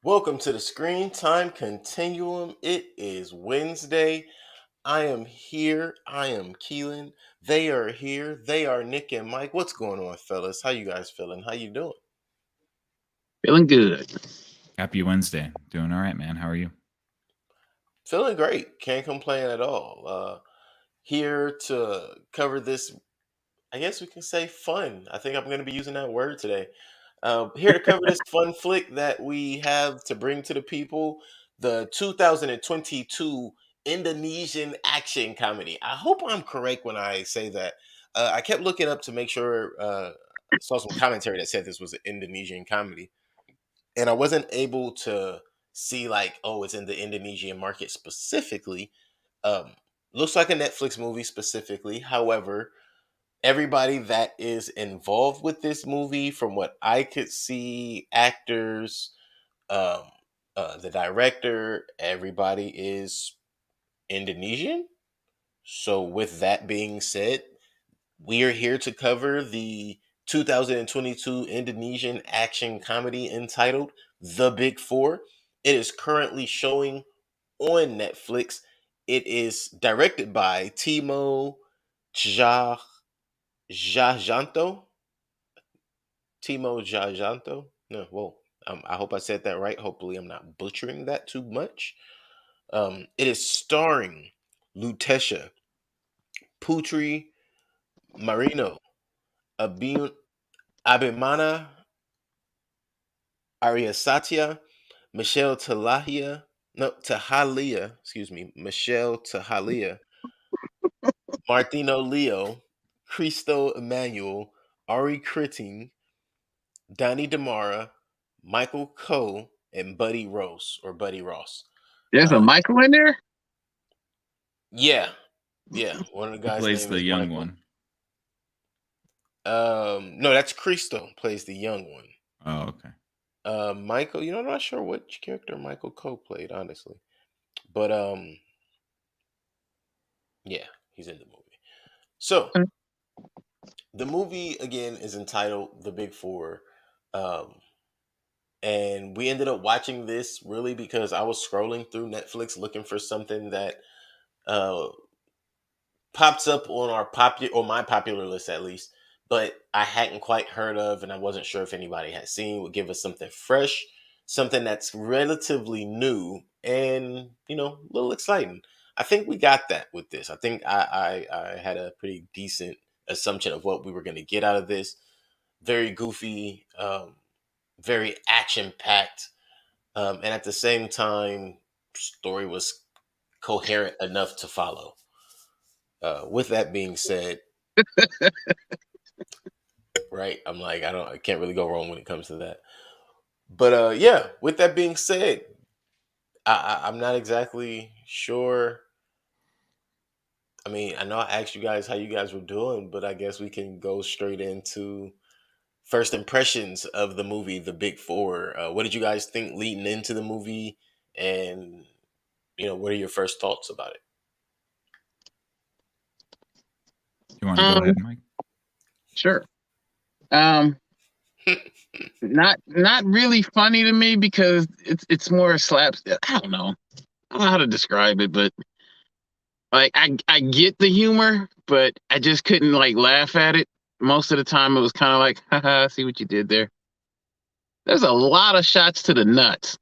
Welcome to the Screen Time Continuum. It is Wednesday. I am here. I am Keelan. They are here. They are Nick and Mike. What's going on, fellas? How you guys feeling? How you doing? Feeling good. Happy Wednesday. Doing all right, man. How are you? Feeling great. Can't complain at all. Here to cover this, I guess we can say fun. I think I'm going to be using that word today. Here to cover this fun flick that we have to bring to the people, the 2022 Indonesian action comedy. I hope I'm correct when I say that. I kept looking up to make sure, saw some commentary that said this was an Indonesian comedy, and I wasn't able to see like, oh, it's in the Indonesian market specifically. Um, Looks like a Netflix movie specifically. However, everybody that is involved with this movie, from what I could see, actors, um, the director, everybody is Indonesian. So, with that being said, we are here to cover the 2022 Indonesian action comedy entitled The Big Four. It is currently showing on Netflix. It is directed by Timo Ja Jajanto. Timo Jajanto. No, well, I hope I said that right. Hopefully, I'm not butchering that too much. It is starring Lutesha, Putri Marino, Abim, Abimana Arya Satya, Michelle Talahia, no, Tahalia, excuse me, Michelle Tahalia, Martino Leo, Cristo Emmanuel, Ari Kriting, Donnie Demara, Michael Coe, and Buddy Ross or Buddy Ross. There's a Michael in there? Yeah. One of the Who guys' plays name the is young Michael. one? No, that's Cristo plays the young one. Oh, okay. Michael, I'm not sure which character Michael Coe played, honestly. But yeah, he's in the movie. So the movie again is entitled The Big Four. Um, and we ended up watching this really because I was scrolling through Netflix looking for something that uh pops up on our popular or my popular list at least, but I hadn't quite heard of, and I wasn't sure if anybody had seen, would give us something fresh, something that's relatively new, and a little exciting. I think we got that with this. I think I had a pretty decent assumption of what we were going to get out of this. Very goofy, very action packed, and at the same time, story was coherent enough to follow. With that being said, right, I'm like, I can't really go wrong when it comes to that. But yeah, with that being said, I'm not exactly sure. I mean, I know I asked you guys how you guys were doing, but I guess we can go straight into first impressions of the movie, The Big Four. What did you guys think leading into the movie, and what are your first thoughts about it? You want to go ahead, Mike? Sure. Not really funny to me because it's more slaps. I don't know. I don't know how to describe it, but like I get the humor, but I just couldn't like laugh at it. Most of the time, it was kind of like, haha, I see what you did there. There's a lot of shots to the nuts.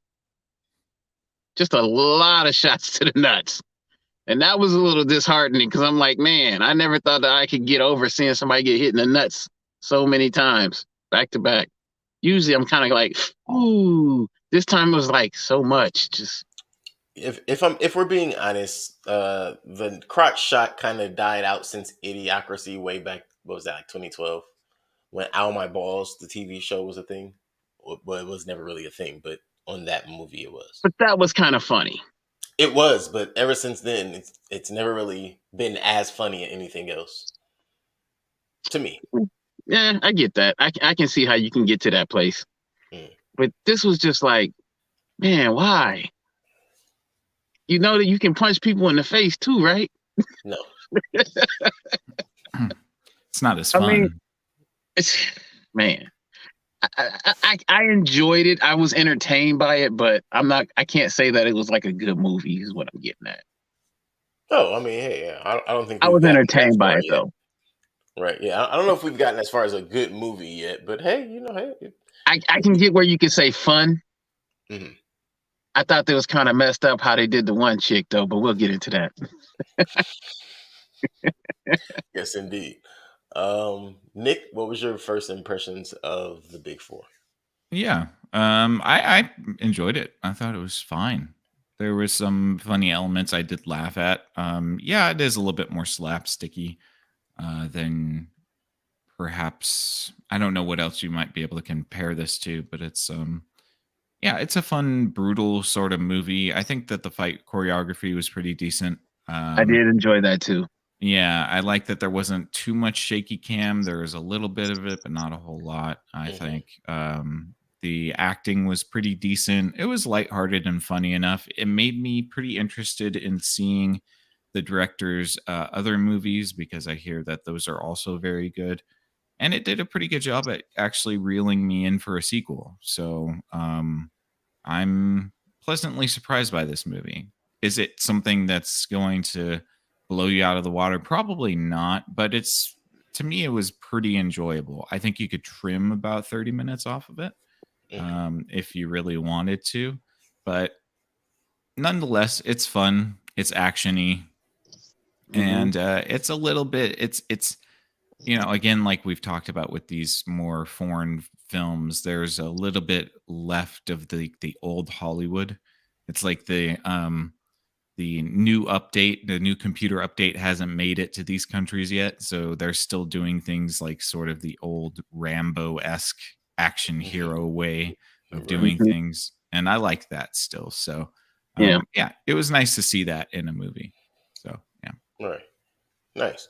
Just a lot of shots to the nuts. And that was a little disheartening because I'm like, man, I never thought that I could get over seeing somebody get hit in the nuts so many times back to back. Usually I'm kind of like, ooh, this time it was like so much. Just If we're being honest, the crotch shot kind of died out since Idiocracy way back. What was that, like 2012, when Ow My Balls, the TV show, was a thing? Well, it was never really a thing, but on that movie, it was. but that was kind of funny. It was, but ever since then, it's never really been as funny as anything else to me. Yeah, I get that. I can see how you can get to that place. Mm. But this was just like, man, why? You know that you can punch people in the face too, right? No, It's not as I fun. mean, it's man. I enjoyed it. I was entertained by it, but I can't say that it was like a good movie. Is what I'm getting at. Oh, I mean, hey, yeah, I don't think I we've was gotten that entertained by far it yet. though. Right? Yeah, I don't know if we've gotten as far as a good movie yet, but hey, hey, I can get where you could say fun. mhm. I thought that was kind of messed up how they did the one chick though, but we'll get into that. Yes, indeed. Nick, what was your first impressions of the Big Four? Yeah. I enjoyed it. I thought it was fine. There was some funny elements I did laugh at. Yeah, it is a little bit more slapsticky than perhaps I don't know what else you might be able to compare this to, but it's yeah, it's a fun, brutal sort of movie. I think that the fight choreography was pretty decent. I Um, did enjoy that too. yeah, I like that there wasn't too much shaky cam. There was a little bit of it, but not a whole lot. I Hmm. think the acting was pretty decent. It was lighthearted and funny enough. It made me pretty interested in seeing the director's other movies because I hear that those are also very good. And it did a pretty good job at actually reeling me in for a sequel. So I'm pleasantly surprised by this movie. Is it something that's going to blow you out of the water? Probably not, but it's to me it was pretty enjoyable. I think you could trim about 30 minutes off of it Hmm. if you really wanted to, but nonetheless, it's fun, it's actiony, Hmm. and it's a little bit it's again, like we've talked about with these more foreign films, there's a little bit left of the old Hollywood. It's like the new update, the new computer update hasn't made it to these countries yet, so they're still doing things like sort of the old Rambo-esque action Hmm. hero way of Right. doing Hmm. things, and I like that still. So, Yeah, yeah, it was nice to see that in a movie. So, yeah. Right. Nice.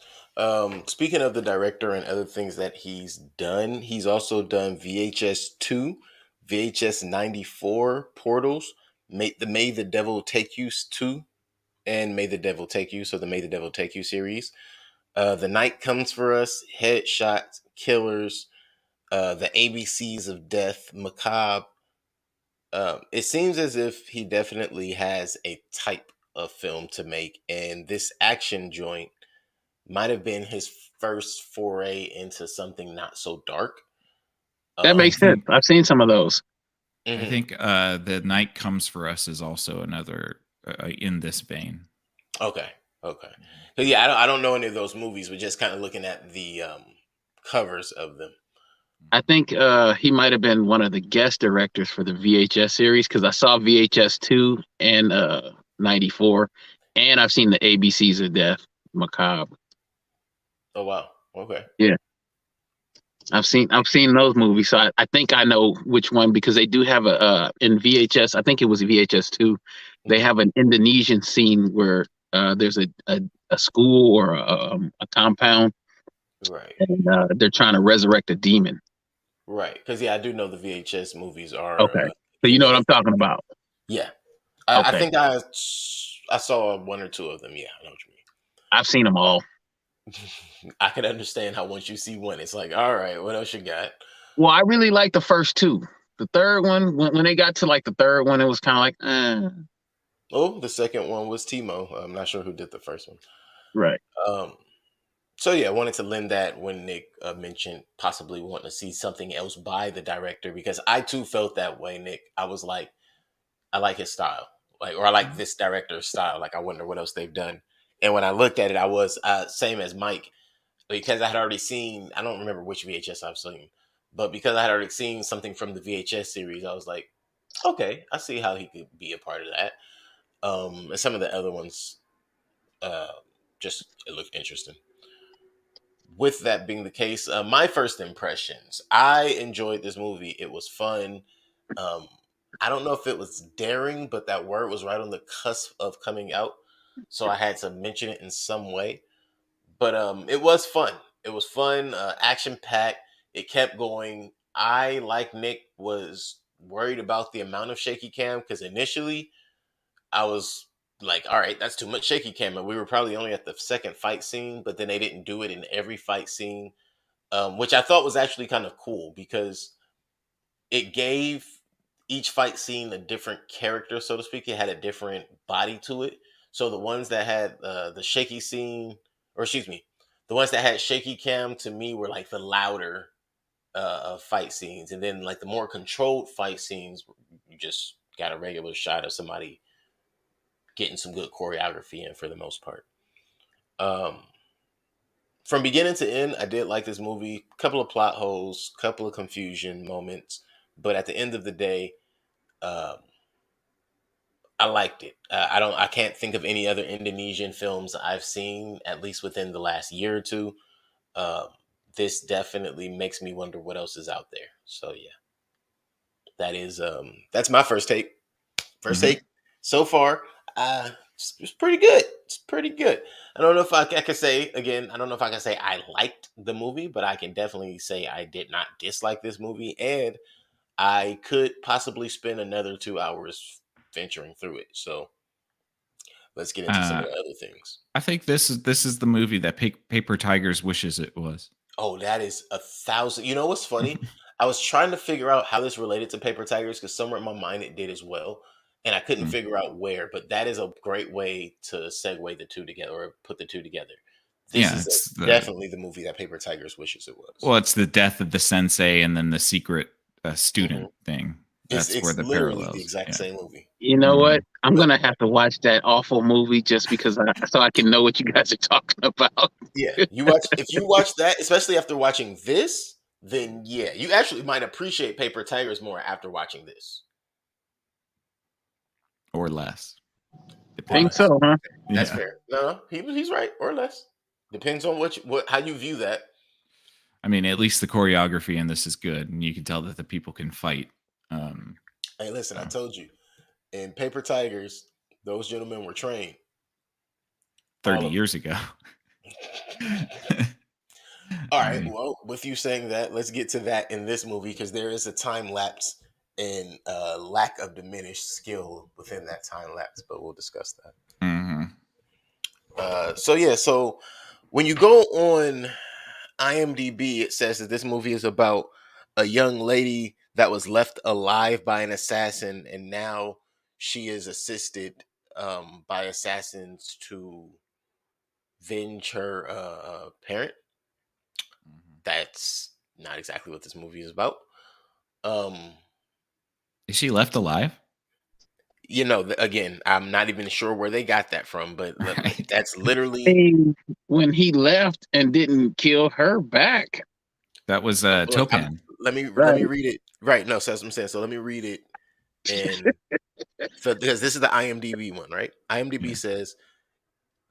Speaking of the director and other things that he's also done VHS 2, VHS 94, Portals, May the Devil Take You 2, and May the Devil Take You. So the May the Devil Take You series. The Night Comes for Us, Headshots, Killers, the ABCs of Death, Macabre. It seems as if he definitely has a type of film to make, and this action joint might have been his first foray into something not so dark. that I makes Um, sense. think I've seen some of those. I mhm. think The Night Comes for Us is also another in this vein. Okay, okay. 'Cause, yeah, I don't know any of those movies, but just kind of looking at the covers of them. I think he might have been one of the guest directors for the VHS series because I saw VHS 2 and 94, and I've seen the ABCs of Death, Macabre. Oh wow. Okay. Yeah, I've seen those movies, so I think I know which one because they do have a in VHS. I think it was VHS 2. They Hmm. have an Indonesian scene where there's a school or a compound, Right. and they're trying to resurrect a demon. Right. Because yeah, I do know the VHS movies are Okay, so you know what I'm Indonesian. talking about. Yeah. I Okay, think I saw one or two of them. Yeah, I know what you I've seen them all. mean. I can understand how once you see one, it's like, all right, what else you got? Well, I really like the first two. The third one, when they got to like the third one, it was kind of like, Oh, the second one was Timo. I'm not sure who did the first one. right. Um, so yeah, I wanted to lend that when Nick mentioned possibly wanting to see something else by the director because I too felt that way. Nick, I was like, I like his style, like, or I like this director's style. Like, I wonder what else they've done. And when I looked at it, I was same as Mike because I had already seen. I don't remember which VHS I've seen, but because I had already seen something from the VHS series, I was like, okay, I see how he could be a part of that. And some of the other ones, uh, just it looked interesting. With that being the case, my first impressions, I enjoyed this movie. It was fun. Um, I don't know if it was daring, but that word was right on the cusp of coming out, so I had to mention it in some way. But it was fun. It was fun, action packed. It kept going. I, like Nick, was worried about the amount of shaky cam because initially I was like, all right, that's too much shaky cam. And we were probably only at the second fight scene, but then they didn't do it in every fight scene, which I thought was actually kind of cool because it gave each fight scene a different character, so to speak. It had a different body to it. So the ones that had the shaky scene, or excuse me, the ones that had shaky cam to me were like the louder fight scenes, and then like the more controlled fight scenes, you just got a regular shot of somebody getting some good choreography in for the most part. Um, from beginning to end, I did like this movie. Couple of plot holes, couple of confusion moments, but at the end of the day, um, I liked it. I can't think of any other Indonesian films I've seen, at least within the last year or two. Um, this definitely makes me wonder what else is out there. So yeah, that's my first take. First Mhm. take so far, it's pretty good. It's pretty good. I don't know if I can say again. I don't know if I can say I liked the movie, but I can definitely say I did not dislike this movie, and I could possibly spend another 2 hours venturing through it. So let's get into some of Uh, the other things. I think this is the movie that Paper Tigers wishes it was. Oh, that is 1,000. You know what's funny? I was trying to figure out how this related to Paper Tigers because somewhere in my mind it did as well, and I couldn't Mm. figure out where. But that is a great way to segue the two together or put the two together. This Yeah, is it's the definitely the movie that Paper Tigers wishes it was. well, it's the death of the sensei and then the secret Hmm. student thing. It's That's where it's the literally the parallels. exact Yeah. same movie. You know Mhm. what? I'm But gonna have to watch that awful movie just because so I can know what you guys are talking about. yeah, you watch if you watch that, especially after watching this, then yeah, you actually might appreciate Paper Tigers more after watching this Or less. or Think Depends. less. so, huh? That's Yeah. fair. No, he's right or less. Depends on what how you view that. I mean, at least the choreography in this is good, and you can tell that the people can fight. Um, Hey, listen, I so told you in Paper Tigers, those gentlemen were trained, 30 all of years ago. them. All I right. mean, Well, with you saying that, let's get to that in this movie because there is a time lapse and lack of diminished skill within that time lapse. But we'll discuss that. mhm. So yeah. So when you go on IMDb, it says that this movie is about a young lady that was left alive by an assassin, and now she is assisted by assassins to venge her parent. Mhm. That's not exactly what this movie is about. Um, Is she left alive? again, I'm not even sure where they got that from, but Right. that's literally Hey, when he left and didn't kill her back, That was look. Topan. Let me right? read it. Right, no, so that's what I'm saying. So let me read it, and so because this is the IMDb one, right? IMDb Yeah. says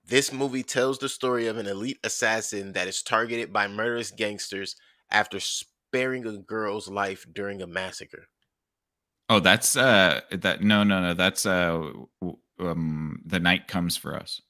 this movie tells the story of an elite assassin that is targeted by murderous gangsters after sparing a girl's life during a massacre. Oh, that's that no. That's The Night Comes for Us.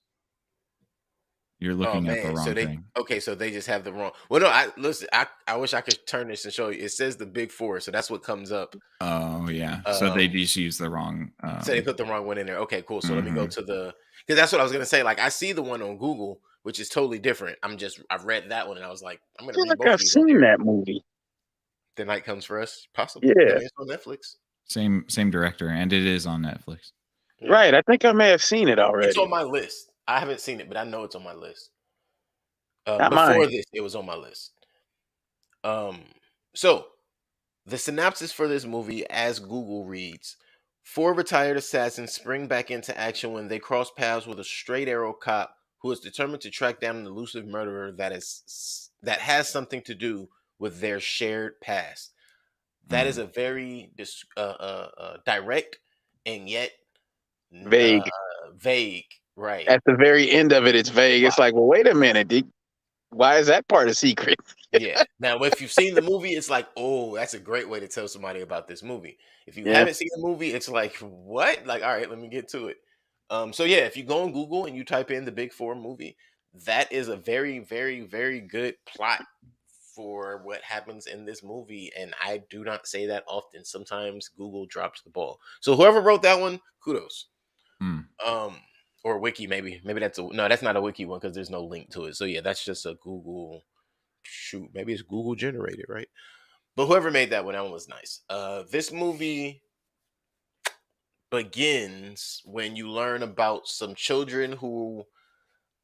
You're Oh looking at the man, so wrong they thing. okay, so they just have the wrong. Well, no, I listen. I wish I could turn this and show you. It says the Big Four, so that's what comes up. Oh yeah. So they Um, just use the wrong so they put the wrong one in there. Okay, cool. So let me go mhm. to the because that's what I was gonna say. Like I see the one on Google, which is totally different. I've read that one and I was like, I'm gonna Feel read like both of I've these on seen here. that movie. The Night Comes for Us, possibly. I Yeah, mean, it's on Netflix. Same director, and it is on Netflix. Yeah, right. I think I may have seen it it's already. on my list. I haven't seen it, but I know it's on my list. Not mine. Before this, it was on my list. Um, so the synopsis for this movie, as Google reads, four retired assassins spring back into action when they cross paths with a straight arrow cop who is determined to track down an elusive murderer that has something to do with their shared past. That is Mhm. a very direct and yet uh, Vague. vague, right? At the very end of it, it's vague. It's like, well, wait a minute. Why is that part a secret? Yeah. Now, if you've seen the movie, it's like, oh, that's a great way to tell somebody about this movie. If you Yeah. haven't seen the movie, it's like, what? Like, all right, let me get to it. So yeah, if you go on Google and you type in the Big Four movie, that is a very, very, very good plot for what happens in this movie. And I do not say that often. Sometimes Google drops the ball. So whoever wrote that one, kudos. Mm. Um, or wiki, maybe that's no, that's not a wiki one because there's no link to it. So yeah, that's just a Google shoot, maybe it's Google generated, right? But whoever made that one was nice. This movie begins when you learn about some children who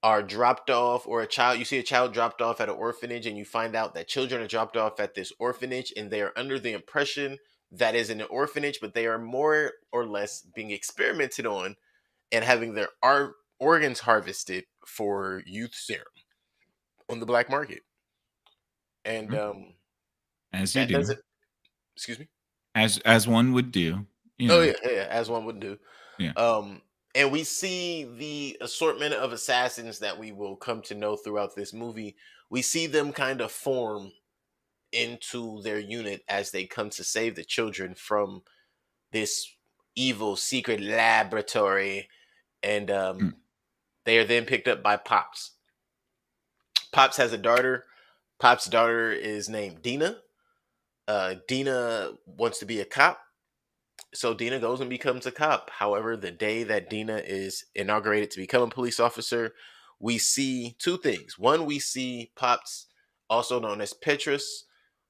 are dropped off, or you see a child dropped off at an orphanage, and you find out that children are dropped off at this orphanage and they are under the impression that is in an orphanage, but they are more or less being experimented on and having their organs harvested for youth serum on the black market. And As you that do, doesn't, excuse me. as one would do, Oh yeah, as one would do. yeah. And we see the assortment of assassins that we will come to know throughout this movie. We see them kind of form into their unit as they come to save the children from this evil secret laboratory. And Mm. they are then picked up by Pops. Pops has a daughter. Pop's daughter is named Dina. Dina wants to be a cop. So Dina goes and becomes a cop. However, the day that Dina is inaugurated to become a police officer, we see two things. One, we see Pops, also known as Petrus.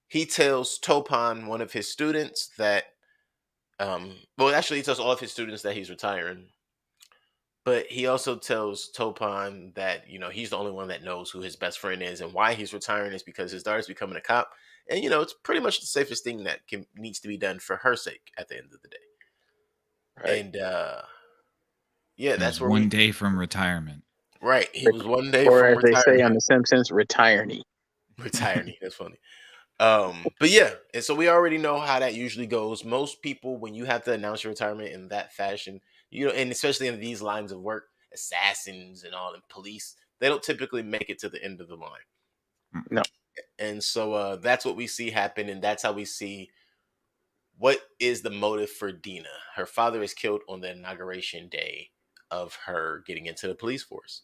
He tells Topan, one of his students, that well, actually, he tells all of his students that he's retiring. But he also tells Topan that he's the only one that knows who his best friend is, and why he's retiring is because his daughter's becoming a cop, and it's pretty much the safest thing that needs to be done for her sake at the end of the day. Right. And yeah, He that's was where one day from retirement. right. He was one day Or from as they say retirement. on The Simpsons, retiree. Retiring. That's funny. But yeah, and so we already know how that usually goes. Most people, when you have to announce your retirement in that fashion, and especially in these lines of work, assassins and all, and police, they don't typically make it to the end of the line. No. And so that's what we see happen, and that's how we see what is the motive for Dina. Her father is killed on the inauguration day of her getting into the police force.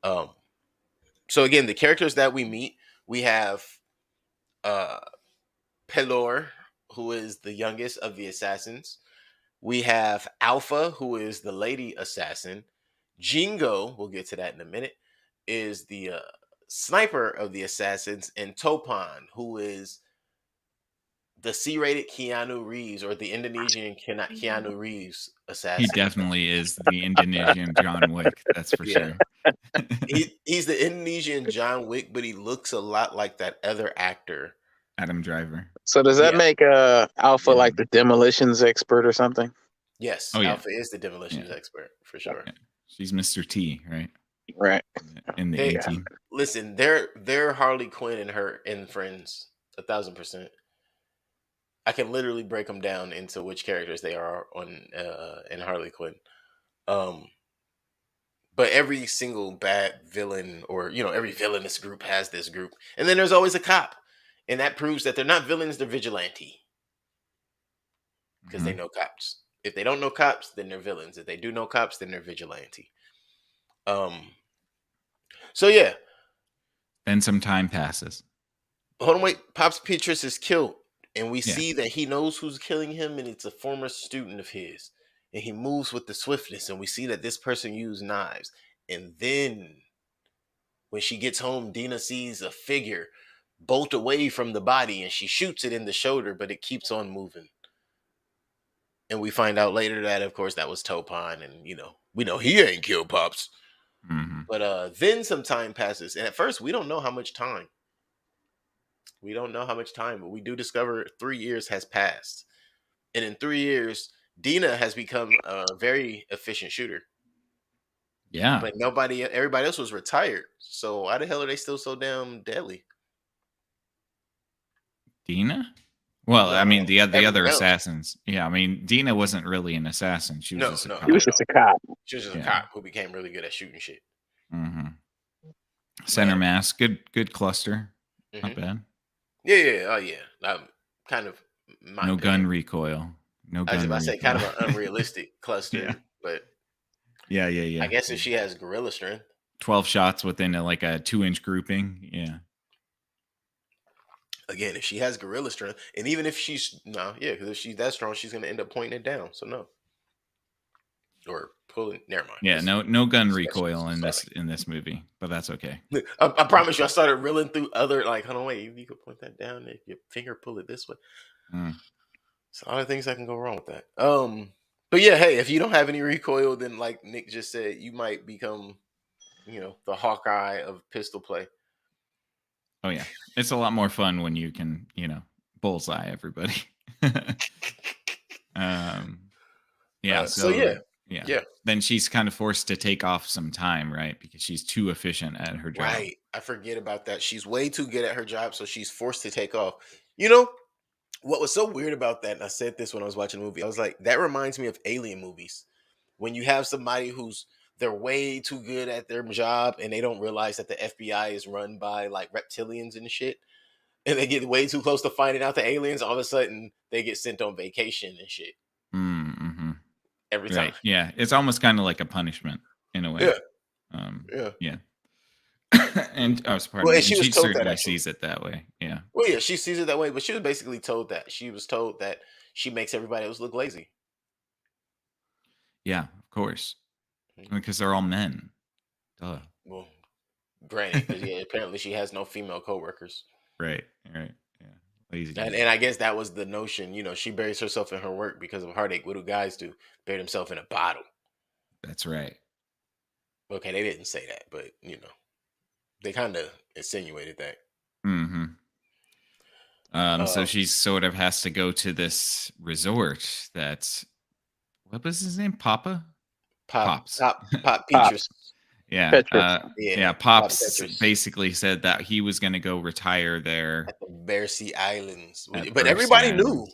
So again, the characters that we meet, we have Pelor, who is the youngest of the assassins. We have Alpha, who is the lady assassin. Jingo, we'll get to that in a minute, is the sniper of the assassins, and Topan, who is the C-rated Keanu Reeves, or the Indonesian Keanu Reeves assassin. He definitely is the Indonesian John Wick. That's for Yeah. sure. He's the Indonesian John Wick, but he looks a lot like that other actor. Adam Driver. So does that make Alpha like the demolitions expert or something? Yes, Oh, yeah. Alpha is the demolitions expert for sure. Yeah. She's Mr. T, right? Right. In the Hey, 18. Listen, they're Harley Quinn and her and friends 1,000%. I can literally break them down into which characters they are on in Harley Quinn. But every single bad villain, or every villainous group has this group, and then there's always a cop, and that proves that they're not villains; they're vigilante because they know cops. If they don't know cops, then they're villains. If they do know cops, then they're vigilante. So yeah. Then some time passes. Hold on, wait. Pops Petrus is killed, and we see that he knows who's killing him, and it's a former student of his. And he moves with the swiftness, and we see that this person used knives. And then when she gets home, Dina sees a figure bolt away from the body, and she shoots it in the shoulder, but it keeps on moving. And we find out later that, of course, that was Topan, and we know he ain't killed Pops. Mm-hmm. But then some time passes, and at first we don't know how much time. We don't know how much time, but we do discover 3 years has passed. And in 3 years, Dina has become a very efficient shooter. Yeah. But everybody else was retired. So why the hell are they still so damn deadly? Dina? Well, No, I mean, the other everyone else. assassins. Yeah, I mean, Dina wasn't really an assassin. She was just a cop. She was just a cop. She was just a cop who became really good at shooting shit. Mm-hmm. Center mass, good cluster. Not bad. Yeah. Oh yeah. Kind of. No gun recoil. No gun recoil. I say kind of an unrealistic cluster, but yeah. I guess if she has gorilla strength. 12 shots within a 2-inch grouping. Yeah. Again, if she has gorilla strength, and even if because if she's that strong, she's gonna end up pointing it down. So no. or pulling. Never mind. Yeah, This- no gun this- recoil in sorry. this movie, but that's okay. I promise you, I started reeling through other like. Hold on, wait. You could point that down. If your finger pull it this way. Mm. So a lot of things that can go wrong with that. But yeah, hey, if you don't have any recoil, then like Nick just said, you might become, the Hawkeye of pistol play. Oh yeah, it's a lot more fun when you can, bullseye everybody. Yeah. So yeah. Yeah. Then she's kind of forced to take off some time, right? Because she's too efficient at her job. Right. I forget about that. She's way too good at her job, so she's forced to take off. You know what was so weird about that? And I said this when I was watching the movie. I was like, that reminds me of alien movies. When you have somebody they're way too good at their job and they don't realize that the FBI is run by like reptilians and shit. And they get way too close to finding out the aliens, all of a sudden they get sent on vacation and shit. Mm-hmm. Every time. Right. Yeah. It's almost kind of like a punishment in a way. Yeah. Yeah. And I was part Well, of and it. she And was she told that, certainly actually. sees it that way. Yeah. Well, yeah, she sees it that way, but she was basically told that. She was told that she makes everybody else look lazy. Yeah, of course. Mhm. Because they're all men. Duh. Well, granted, because apparently she has no female coworkers. Right. Yeah. Lazy. And I guess that was the notion. She buries herself in her work because of heartache. What do guys do? Bury themselves in a bottle. That's right. Okay, they didn't say that, but they kind of insinuated that. Mm-hmm. So she sort of has to go to this resort that's, what was his name? Pops. Pop Petrus. Yeah. Yeah. Pops Petrus. basically said that he was going to go retire there At the Bercy Islands. At But Bercy everybody Islands.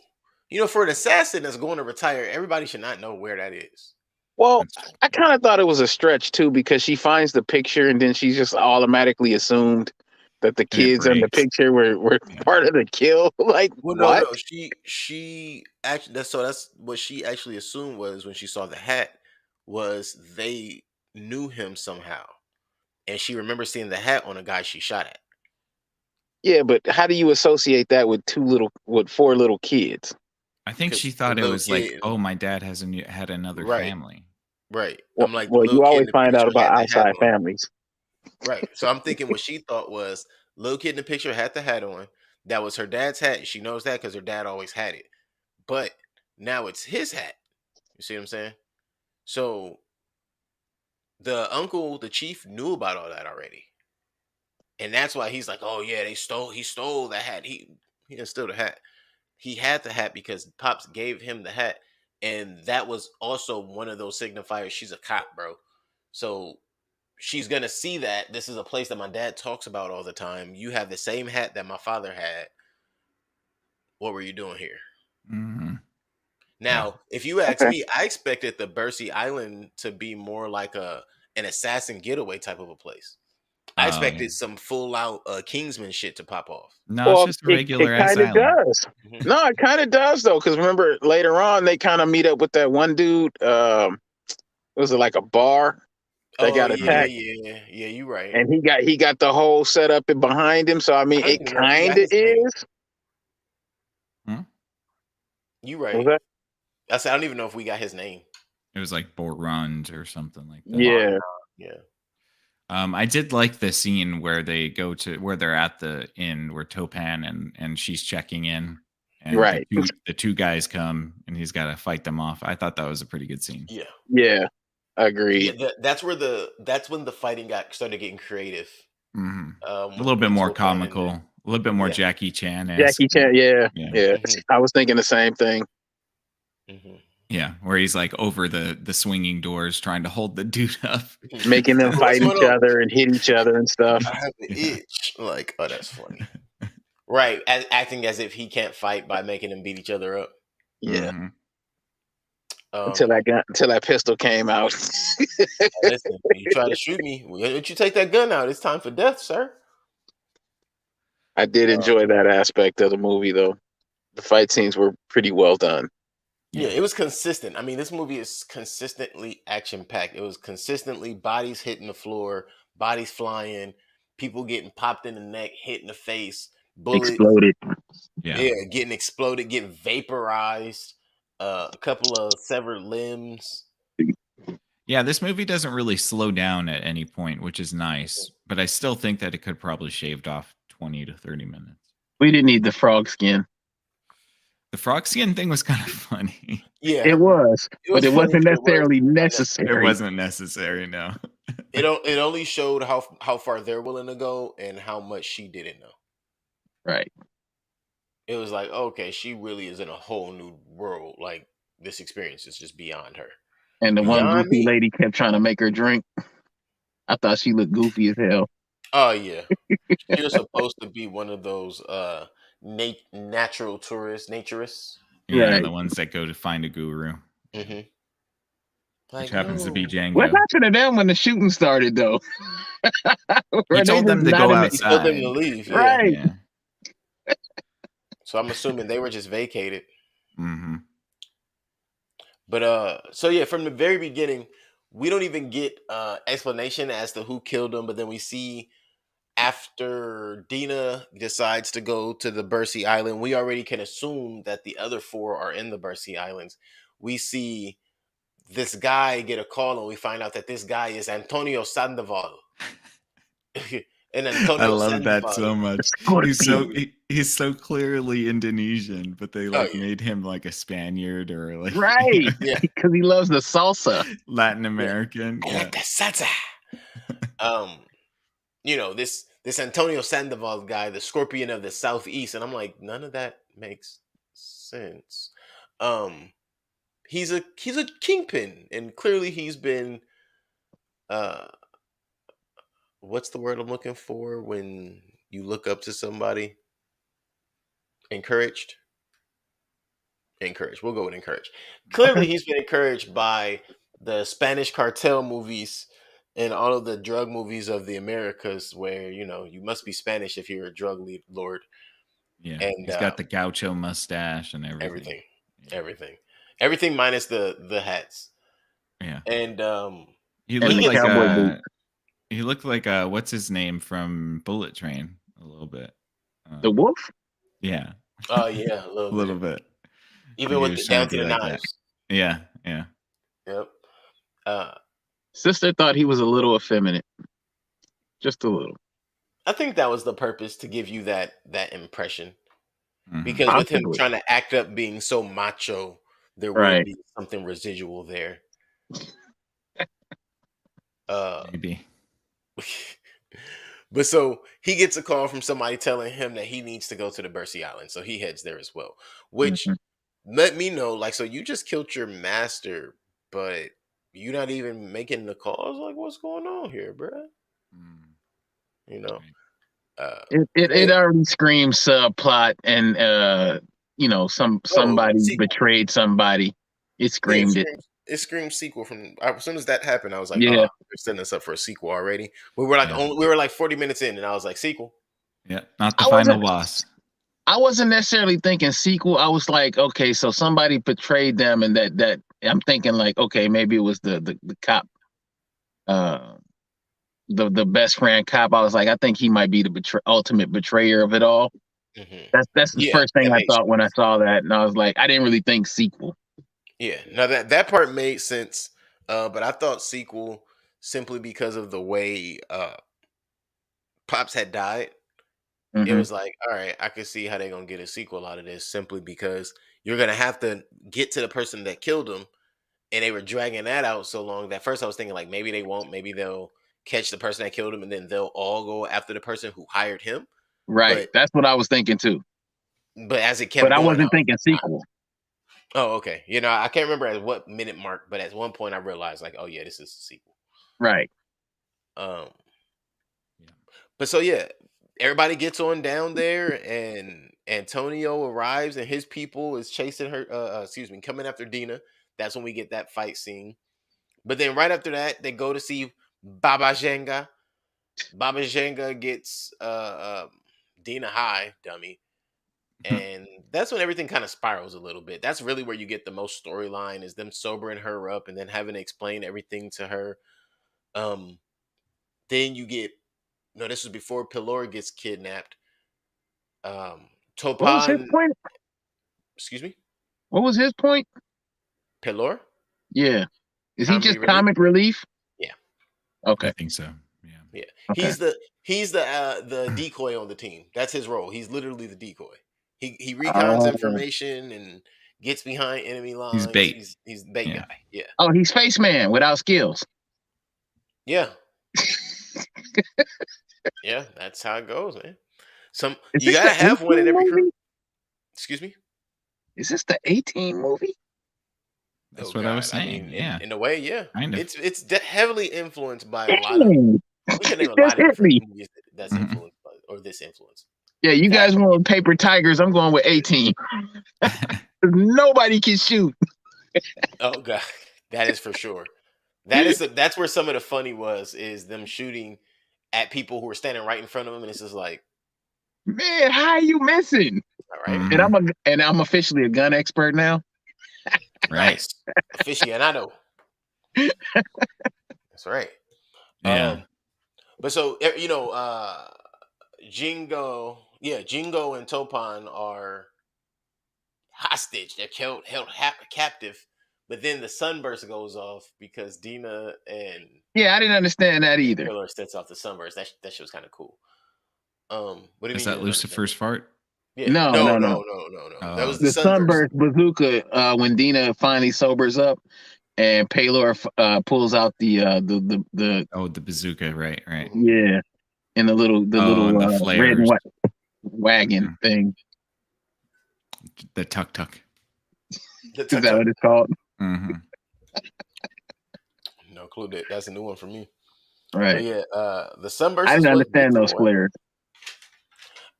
knew. For an assassin that's going to retire, everybody should not know where that is. Well, I kind of thought it was a stretch too, because she finds the picture and then she just automatically assumed that the kids in the breaks. picture were part of the kill. Like, Well, what? no. She actually that's what she actually assumed was when she saw the hat was they knew him somehow, and she remembers seeing the hat on a guy she shot at. Yeah, but how do you associate that with four little kids? I think Because she thought the it little was like, kid- oh, my dad had another Right. family. Right. Well, I'm like, well, the you little kid in always the find out picture about had the hat outside on. families. Right. So I'm thinking what she thought was little kid in the picture had the hat on. That was her dad's hat. She knows that because her dad always had it. But now it's his hat. You see what I'm saying? So the uncle, the chief, knew about all that already. And that's why he's like, oh yeah, he stole the hat. He didn't steal the hat. He had the hat because Pops gave him the hat. And that was also one of those signifiers. She's a cop, bro. So she's gonna see that this is a place that my dad talks about all the time. You have the same hat that my father had. What were you doing here? Mm-hmm. Now, if you ask me, I expected the Bercy Island to be more like an assassin getaway type of a place. I expected some full out Kingsman shit to pop off. No, it's just a regular it ass kind of island. does. No, it kind of does though, because remember later on they kind of meet up with that one dude. Was it like a bar? They got attacked. Yeah, you're right. And he got the whole setup behind him. So I mean, it kind of is. You right. That? I said I don't even know if we got his name. It was like Borund or something like that. Yeah. Yeah. I did like the scene where they go to where they're at the inn where Topan and she's checking in. And right. The two guys come and he's got to fight them off. I thought that was a pretty good scene. Yeah. Yeah. Agreed. Yeah, that's when the fighting started getting creative. Mm-hmm. A little bit more comical, a little bit more Jackie Chan. Jackie Chan, yeah. Mm-hmm. I was thinking the same thing. Mm-hmm. Yeah, where he's like over the swinging doors trying to hold the dude up. Making them fight each other and hit each other and stuff. I have the itch. Like, oh, that's funny. Right, acting as if he can't fight by making them beat each other up. Yeah. Mm-hmm. Until that pistol came out. Listen, you try to shoot me. Why don't you take that gun out? It's time for death, sir. I did enjoy that aspect of the movie, though. The fight scenes were pretty well done. Yeah, it was consistent. I mean, this movie is consistently action-packed. It was consistently bodies hitting the floor, bodies flying, people getting popped in the neck, hit in the face, bullets exploded. Yeah, getting exploded, getting vaporized, a couple of severed limbs. Yeah, this movie doesn't really slow down at any point, which is nice. But I still think that it could probably shaved off 20 to 30 minutes. We didn't need the frog skin. The frog skin thing was kind of funny. Yeah, It was, it but was it funny, wasn't but it was necessarily It necessary. wasn't necessary, no. It only showed how far they're willing to go and how much she didn't know. Right. It was like, okay, she really is in a whole new world. Like this experience is just beyond her, And the one beyond goofy me. lady kept trying to make her drink. I thought she looked goofy as hell. Oh yeah, she was supposed to be one of those natural tourists, naturists. Yeah, Right. the ones that go to find a guru, Mm-hmm. which Like happens to be no, Django. What happened to them when the shooting started, though? He Were they told them just to not go in the- he told them outside. to leave. Yeah, Right. Yeah. so I'm assuming they were just vacated. Mm-hmm. But so yeah, from the very beginning, we don't even get explanation as to who killed him, but then we see after Dina decides to go to the Bercy Island, we already can assume that the other four are in the Bercy Islands. We see this guy get a call, and we find out that this guy is Antonio Sandoval. And I Antonio love that so Sandoval. much. Scorpion. He's so clearly Indonesian, but they like yeah. made him like a Spaniard or like Right. Yeah. Because he loves the salsa. Latin American. I Yeah. like the salsa. This Antonio Sandoval guy, the Scorpion of the Southeast, and I'm like, none of that makes sense. He's a kingpin, and clearly he's been what's the word I'm looking for when you look up to somebody? Encouraged. We'll go with encouraged. Clearly he's been encouraged by the Spanish cartel movies and all of the drug movies of the Americas, where you must be Spanish if you're a drug lord. Yeah. And He's got the gaucho mustache and everything. everything minus the hats. Yeah. And He and looked he like gets- Cowboy boots. he looked like what's his name from Bullet Train a little bit. The wolf? Yeah, oh yeah, a a little little bit. bit. Even He with was the trying down to to be the like that. knives. Yeah, yeah. Yep. Sister thought he was a little effeminate. Just a little. I think that was the purpose, to give you that impression. Mhm. Because with him Possibly. trying to act up being so macho, there will Right. be something residual there. Maybe. But so he gets a call from somebody telling him that he needs to go to the Bercy Island, so he heads there as well. Which Mhm. let me know, like, so you just killed your master, but you're not even making the calls. Like, what's going on here, bruh? Mm. You know, It already screams subplot and somebody sequel. betrayed somebody. It screamed it. It screamed sequel from as soon as that happened. I was like, Yeah. oh, they're setting us up for a sequel already. We were like Yeah. we were like 40 minutes in, and I was like, sequel. Yeah, not the I final wasn't- boss. I wasn't necessarily thinking sequel. I was like, okay, so somebody betrayed them, and that I'm thinking like, okay, maybe it was the cop, the best friend cop. I was like, I think he might be the ultimate betrayer of it all. Mm-hmm. That's the Yeah, first thing that I makes thought when I saw that, and I was like, I didn't really think sequel. Yeah, now that part made sense, but I thought sequel simply because of the way Pops had died. It Mhm. was like, all right, I can see how they're gonna get a sequel out of this, simply because you're gonna have to get to the person that killed him, and they were dragging that out so long that first I was thinking like maybe they won't, maybe they'll catch the person that killed him, and then they'll all go after the person who hired him. Right. But- That's what I was thinking too. But as it kept But I going, wasn't was thinking like, sequel. oh, okay. I can't remember at what minute mark, but at one point I realized like, oh yeah, this is a sequel. Right. Um, Yeah. But so yeah, everybody gets on down there, and Antonio arrives, and his people is chasing her. Coming after Dina. That's when we get that fight scene. But then right after that, they go to see Baba Jenga. Baba Jenga gets Dina high, dummy. And that's when everything kind of spirals a little bit. That's really where you get the most storyline, is them sobering her up and then having to explain everything to her. Then you get, no, this was before Pilor gets kidnapped. What was his Topan, point? excuse me, What was his point? Pilor? Yeah. Is he Comedy just relief. comic relief? Yeah. Okay. I think so. Yeah. Yeah, Okay. he's the decoy on the team. That's his role. He's literally the decoy. He recounts Oh. information and gets behind enemy lines. bait. He's the bait Yeah. guy. Yeah, Oh, he's Spaceman without skills. yeah, yeah. That's how it goes, man. Is You this gotta the have one in 18 every crew. movie? Excuse me. Is this the 18 movie? That's Oh, what I was God. saying. mean, yeah. in a way, yeah. Kind of. It's heavily influenced by a lot of. Dang. We can name a That's lot of hit different me. movies that's Mhm. influenced by, or this influence. Yeah, you That- guys went with Paper Tigers. I'm going with 18. Nobody can shoot. Oh God, that is for sure. That's where some of the funny is them shooting at people who are standing right in front of them, and it's just like, Man, how are you missing? all right, Mhm. And I'm officially a gun expert now. Right. nice, aficionado. That's right. Yeah. But so Jingo and Topon are hostage. They're held captive. But then the sunburst goes off because Dina and Yeah, I didn't understand that either. Killer sets off the sunburst. That shit was kind of cool. What do you Is mean? that Lucifer's fart? Yeah. No. No. Oh. That was The sunburst bazooka when Dina finally sobers up and Paylor pulls out the Oh, the bazooka. Right. Right. yeah, and the little and the red and flares. white wagon thing. The tuk tuk. The Is that what it's called? Mm-hmm. No clue. That's a new one for me. Right. But yeah, the sunburst. I is didn't what understand gets those them away. flares.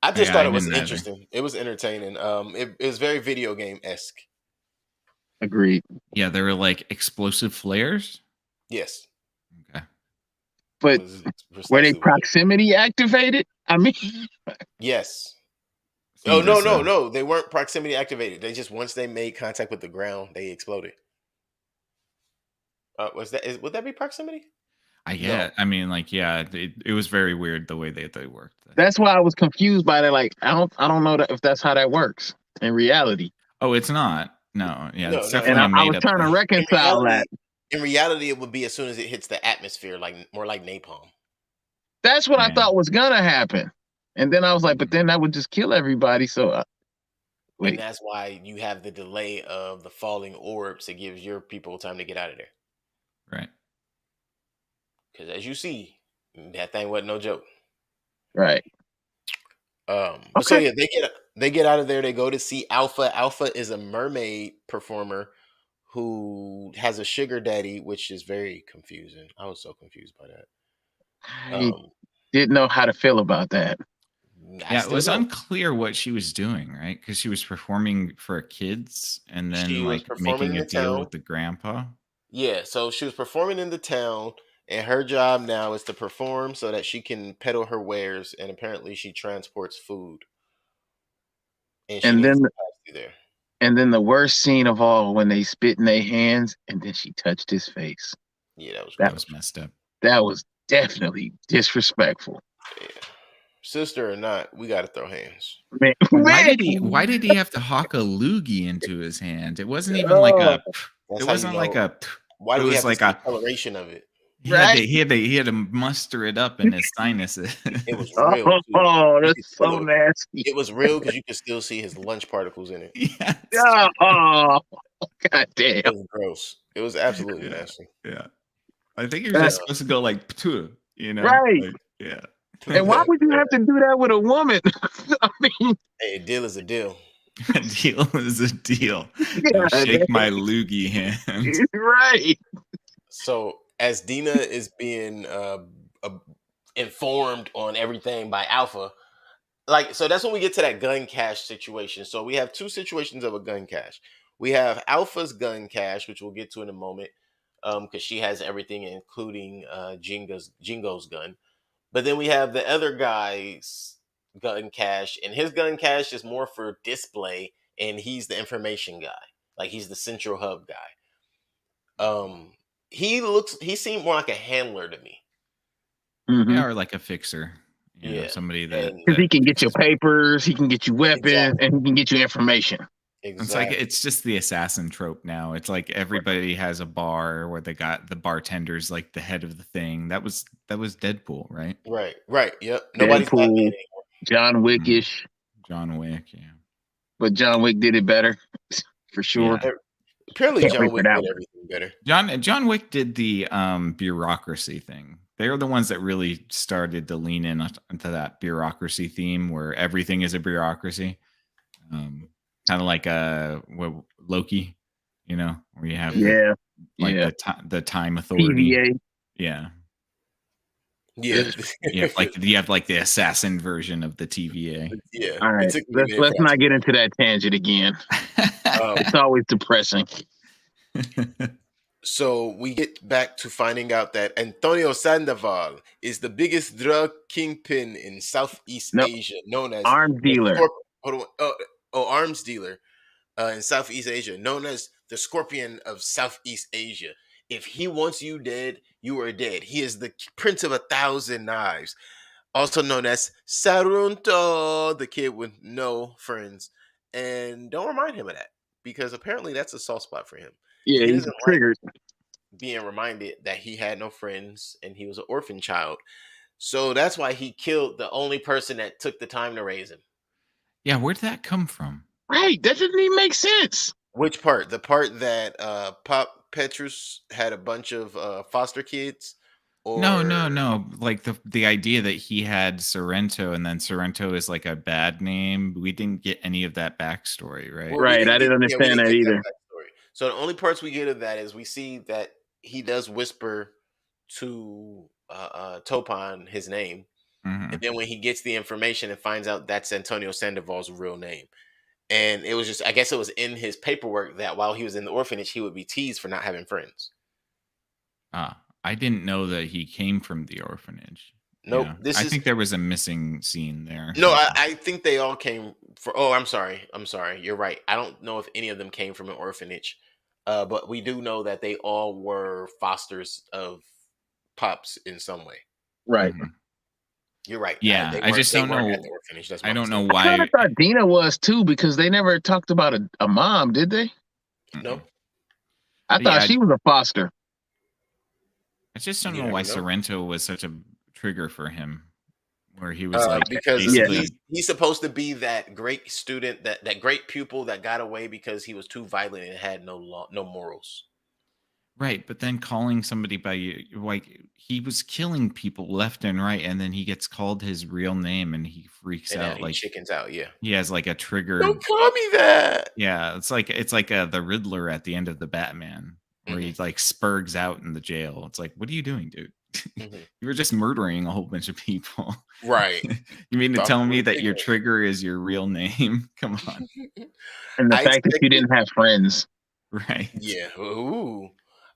I just Yeah, thought I it was didn't either. interesting. It was entertaining. It was very video game esque. Agreed. Yeah, they were like explosive flares. Yes. Okay. But Was were they precisely what it- proximity activated? I mean, Yes. He Oh was, no! They weren't proximity activated. They just once they made contact with the ground, they exploded. Would that be proximity? I mean, like, yeah, it was very weird the way they worked. that's why I was confused by that. Like, I don't know if that's how that works in reality. Oh, it's not. No, yeah, No, it's no, definitely And a I made was up trying to thing. reconcile that. In reality, it would be as soon as it hits the atmosphere, more like napalm. That's what I Yeah. thought was gonna happen. And then I was like, but then that would just kill everybody. So wait, And that's why you have the delay of the falling orbs. It gives your people time to get out of there. Right. Because as you see, that thing wasn't no joke. right. But so yeah, they get out of there. They go to see Alpha. Alpha is a mermaid performer who has a sugar daddy, which is very confusing. I was so confused by that. I didn't know how to feel about that. I Yeah, it still was don't. unclear what she was doing, right? Because she was performing for kids and She then was like performing making in a the deal town. with the grandpa. Yeah, so she was performing in the town, and her job now is to perform so that she can peddle her wares, and apparently she transports food. And she And needs then to pass through there. and then the worst scene of all when they spit in their hands and then she touched his face. Yeah, that was That gross. was messed up. That was definitely disrespectful. Yeah. Sister or not, we got to throw hands. Man, Why did he have to hawk a loogie into his hand? It wasn't even like a. That's It how wasn't you like know. a. Why do it we was have like to see a- the coloration of it? He had to muster it up in his sinuses. It was real. Too. Oh, You could that's so feel it. nasty. It was real because you could still see his lunch particles in it. Yes. Oh, god damn. It was gross. It was absolutely Yeah. nasty. Yeah. I think you're just supposed to go like, "Ptuh," you know? Right. Like, yeah. And why would you have to do that with a woman? I mean, Hey, a deal is a deal. A deal is a deal. yeah, Shake my loogie hand. right. So as Dina is being informed on everything by Alpha, so that's when we get to that gun cache situation. So we have two situations of a gun cache. We have Alpha's gun cache, which we'll get to in a moment, because she has everything, including Jingo's gun. But then we have the other guy's gun cache, and his gun cache is more for display, and he's the information guy. Like he's the central hub guy. He seemed more like a handler to me. Mhm. Yeah, or like a fixer. You know, Yeah. somebody that. And- Because he can get your papers, he can get you weapons, Exactly. and he can get you information. It's like Exactly. it's just the assassin trope now. It's like everybody has a bar where they got the bartender's like the head of the thing. That was Deadpool, right? Right. Right. Yep. Nobody's Batman Deadpool, anymore. John Mhm. Wickish, John Wick, yeah. but John Wick did it better for sure. Yeah. Apparently, Can't John wait for Wick that did one. everything better. John Wick did the bureaucracy thing. They are the ones that really started to lean into that bureaucracy theme where everything is a bureaucracy. Um, Kind of like Loki, where you have Hmm. Yeah, like yeah. the time authority. PVA. Yeah. Yeah. You have like the assassin version of the TVA. Yeah. All It right, took me a let's minute let's for that not to get make into that tangent again. It's sense. always depressing. So we get back to finding out that Antonio Sandoval is the biggest drug kingpin in Southeast No, Asia, known as arms the dealer. hold on, arms dealer in Southeast Asia, known as the Scorpion of Southeast Asia. If he wants you dead, you are dead. He is the Prince of 1,000 Knives, also known as Sarunto, the kid with no friends. And don't remind him of that because apparently that's a soft spot for him. Yeah, He he's doesn't like triggered. being reminded that he had no friends and he was an orphan child. So that's why he killed the only person that took the time to raise him. Yeah, where'd that come from? Right, that doesn't even make sense. Which part? The part that Pop Petrus had a bunch of foster kids, No, or no, no. Like the idea that he had Sorrento and then Sorrento is like a bad name. We didn't get any of that backstory, right? well, we Right, didn't I get didn't we understand didn't that get that either. backstory. So the only parts we get of that is we see that he does whisper to Topon his name, and Mhm. then when he gets the information and finds out that's Antonio Sandoval's real name. And it was just, I guess it was in his paperwork that while he was in the orphanage, he would be teased for not having friends. I didn't know that he came from the orphanage. Nope. Yeah. This I is think there was a missing scene there no. I, somehow. I think they all came for. Oh, I'm sorry. I'm sorry. You're right. I don't know if any of them came from an orphanage, but we do know that they all were fosters of Pops in some way. Right. Mhm. You're right. Yeah, They I weren't. just They don't weren't at know. the orphanage. That's I my don't know mistake. I kind of why. thought Dina was too because they never talked about a mom, did they? No, Mm-mm. I But thought yeah, she was a foster. I just don't you know why never know. Sorrento was such a trigger for him, where he was like Because Yeah. basically. he's supposed to be that great student, that great pupil that got away because he was too violent and had no law, no morals. Right, but then calling somebody by like he was killing people left and right, and then he gets called his real name, and he freaks And now out he like chickens out. Yeah. he has like a Don't triggered. call me that. Yeah, it's like the Riddler at the end of the Batman, where he Hmm. like spurgs out in the jail. It's like, what are you doing, dude? Hmm. You were just murdering a whole bunch of people. Right. You mean to Thought tell you me were that your thinking. trigger is your real name? Come on, And the I fact that you expected. didn't have friends. right? Yeah. Ooh.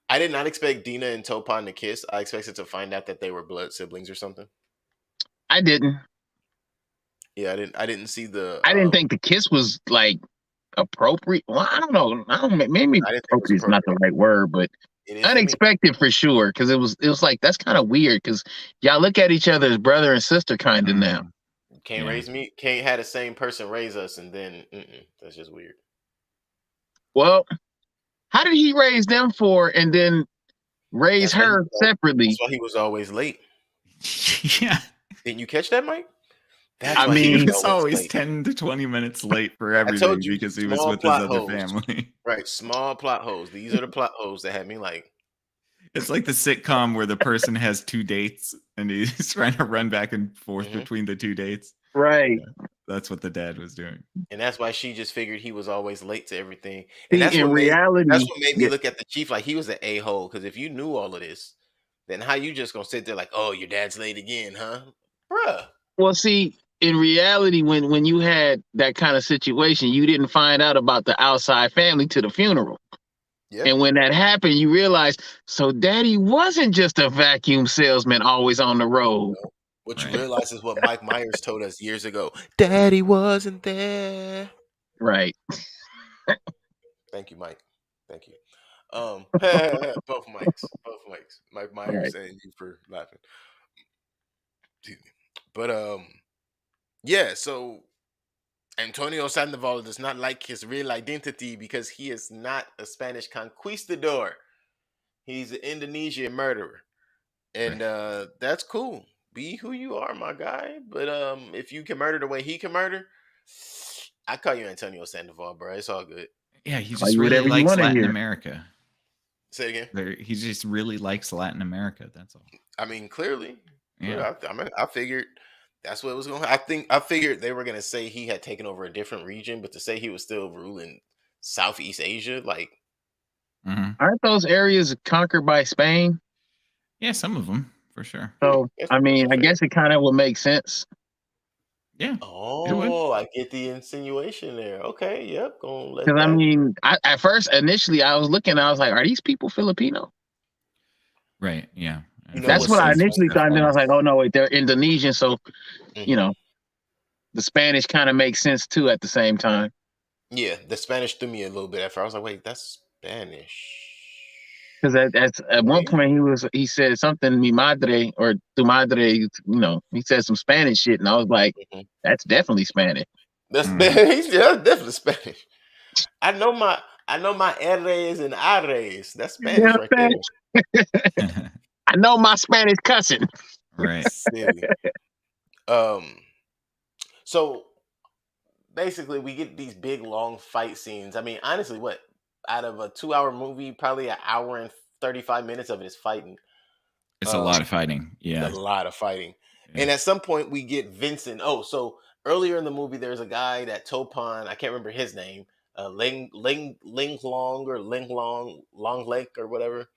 I did not expect Dina and Topon to kiss. I expected to find out that they were blood siblings or something. I didn't. Yeah, I didn't see the. I didn't think the kiss was like appropriate. Well, I don't know. Maybe I didn't think it was appropriate is not the appropriate. right word, but It is for me. unexpected for sure. Because it was like that's kind of weird. Because y'all look at each other as brother and sister kind of now. Mhm. Can't Yeah. raise me. Can't have the same person raise us, and then that's just weird. Well, how did he raise them for and then raise That's why her separately? That's why he was always late. Yeah. Didn't you catch that, Mike? That's I why he mean, was He's always always late. 10 to 20 minutes late for I told everything you, because he was small with his plot other holes. family. Right, small plot holes. These are the plot holes that had me like. It's like the sitcom where the person has two dates and he's trying to run back and forth Mhm. between the two dates. right. That's what the dad was doing. And that's why she just figured he was always late to everything. See, And that's in what reality, made me yeah, look at the chief like he was an a-hole. Because if you knew all of this, then how you just gonna sit there like, oh, your dad's late again, huh? Bruh. well, see, in reality, when you had that kind of situation, you didn't find out about the outside family to the funeral. Yeah. And when that happened, you realized, so daddy wasn't just a vacuum salesman always on the road. What you Right. realize is what Mike Myers told us years ago. Daddy wasn't there. Right. Thank you, Mike. Thank you. Both mics. Mike Myers Right. and you for laughing. Excuse me. But yeah, so Antonio Sandoval does not like his real identity because he is not a Spanish conquistador. He's an Indonesian murderer. And that's cool. Be who you are, my guy. But if you can murder the way he can murder, I call you Antonio Sandoval, bro. It's all good. Yeah, he Call just you really whatever you likes wanna Latin hear. America. Say it again. He just really likes Latin America. That's all. I mean, clearly. Yeah. I figured that's what was going to happen. I figured they were going to say he had taken over a different region, but to say he was still ruling Southeast Asia, like, Aren't those areas conquered by Spain? Yeah, some of them for sure. So That's- I mean, that's I guess it kind of would make sense. Yeah. oh, I get the insinuation there. Okay, yep, gonna let Because I that. mean, at first, initially, I was looking, I was like, "Are these people Filipino?" Right. Yeah. You know That's what what I sense initially makes thought. And then I was sense. like, "Oh no, wait, they're Indonesian." So Mhm. you know, the Spanish kind of makes sense too at the same time. Yeah, the Spanish threw me a little bit at first. I was like, wait, that's Spanish. Because at one Right? point he said something mi madre or tu madre, you know, he said some Spanish shit, and I was like, Mhm. "That's definitely Spanish." That's Mm. Spanish. Yeah, that's definitely Spanish. I know my R's and A's. That's You Spanish know right what I'm there. saying? I know my Spanish cussing. Right. Silly. So basically we get these big long fight scenes. I mean, honestly, what out of a 2-hour movie, probably an hour and 35 minutes of it is fighting. It's a lot of fighting. A Yeah. lot of fighting. Yeah. And at some point we get Vincent. Oh, so earlier in the movie there's a guy that Topan, I can't remember his name, Ling Long or Ling Long Lake or whatever.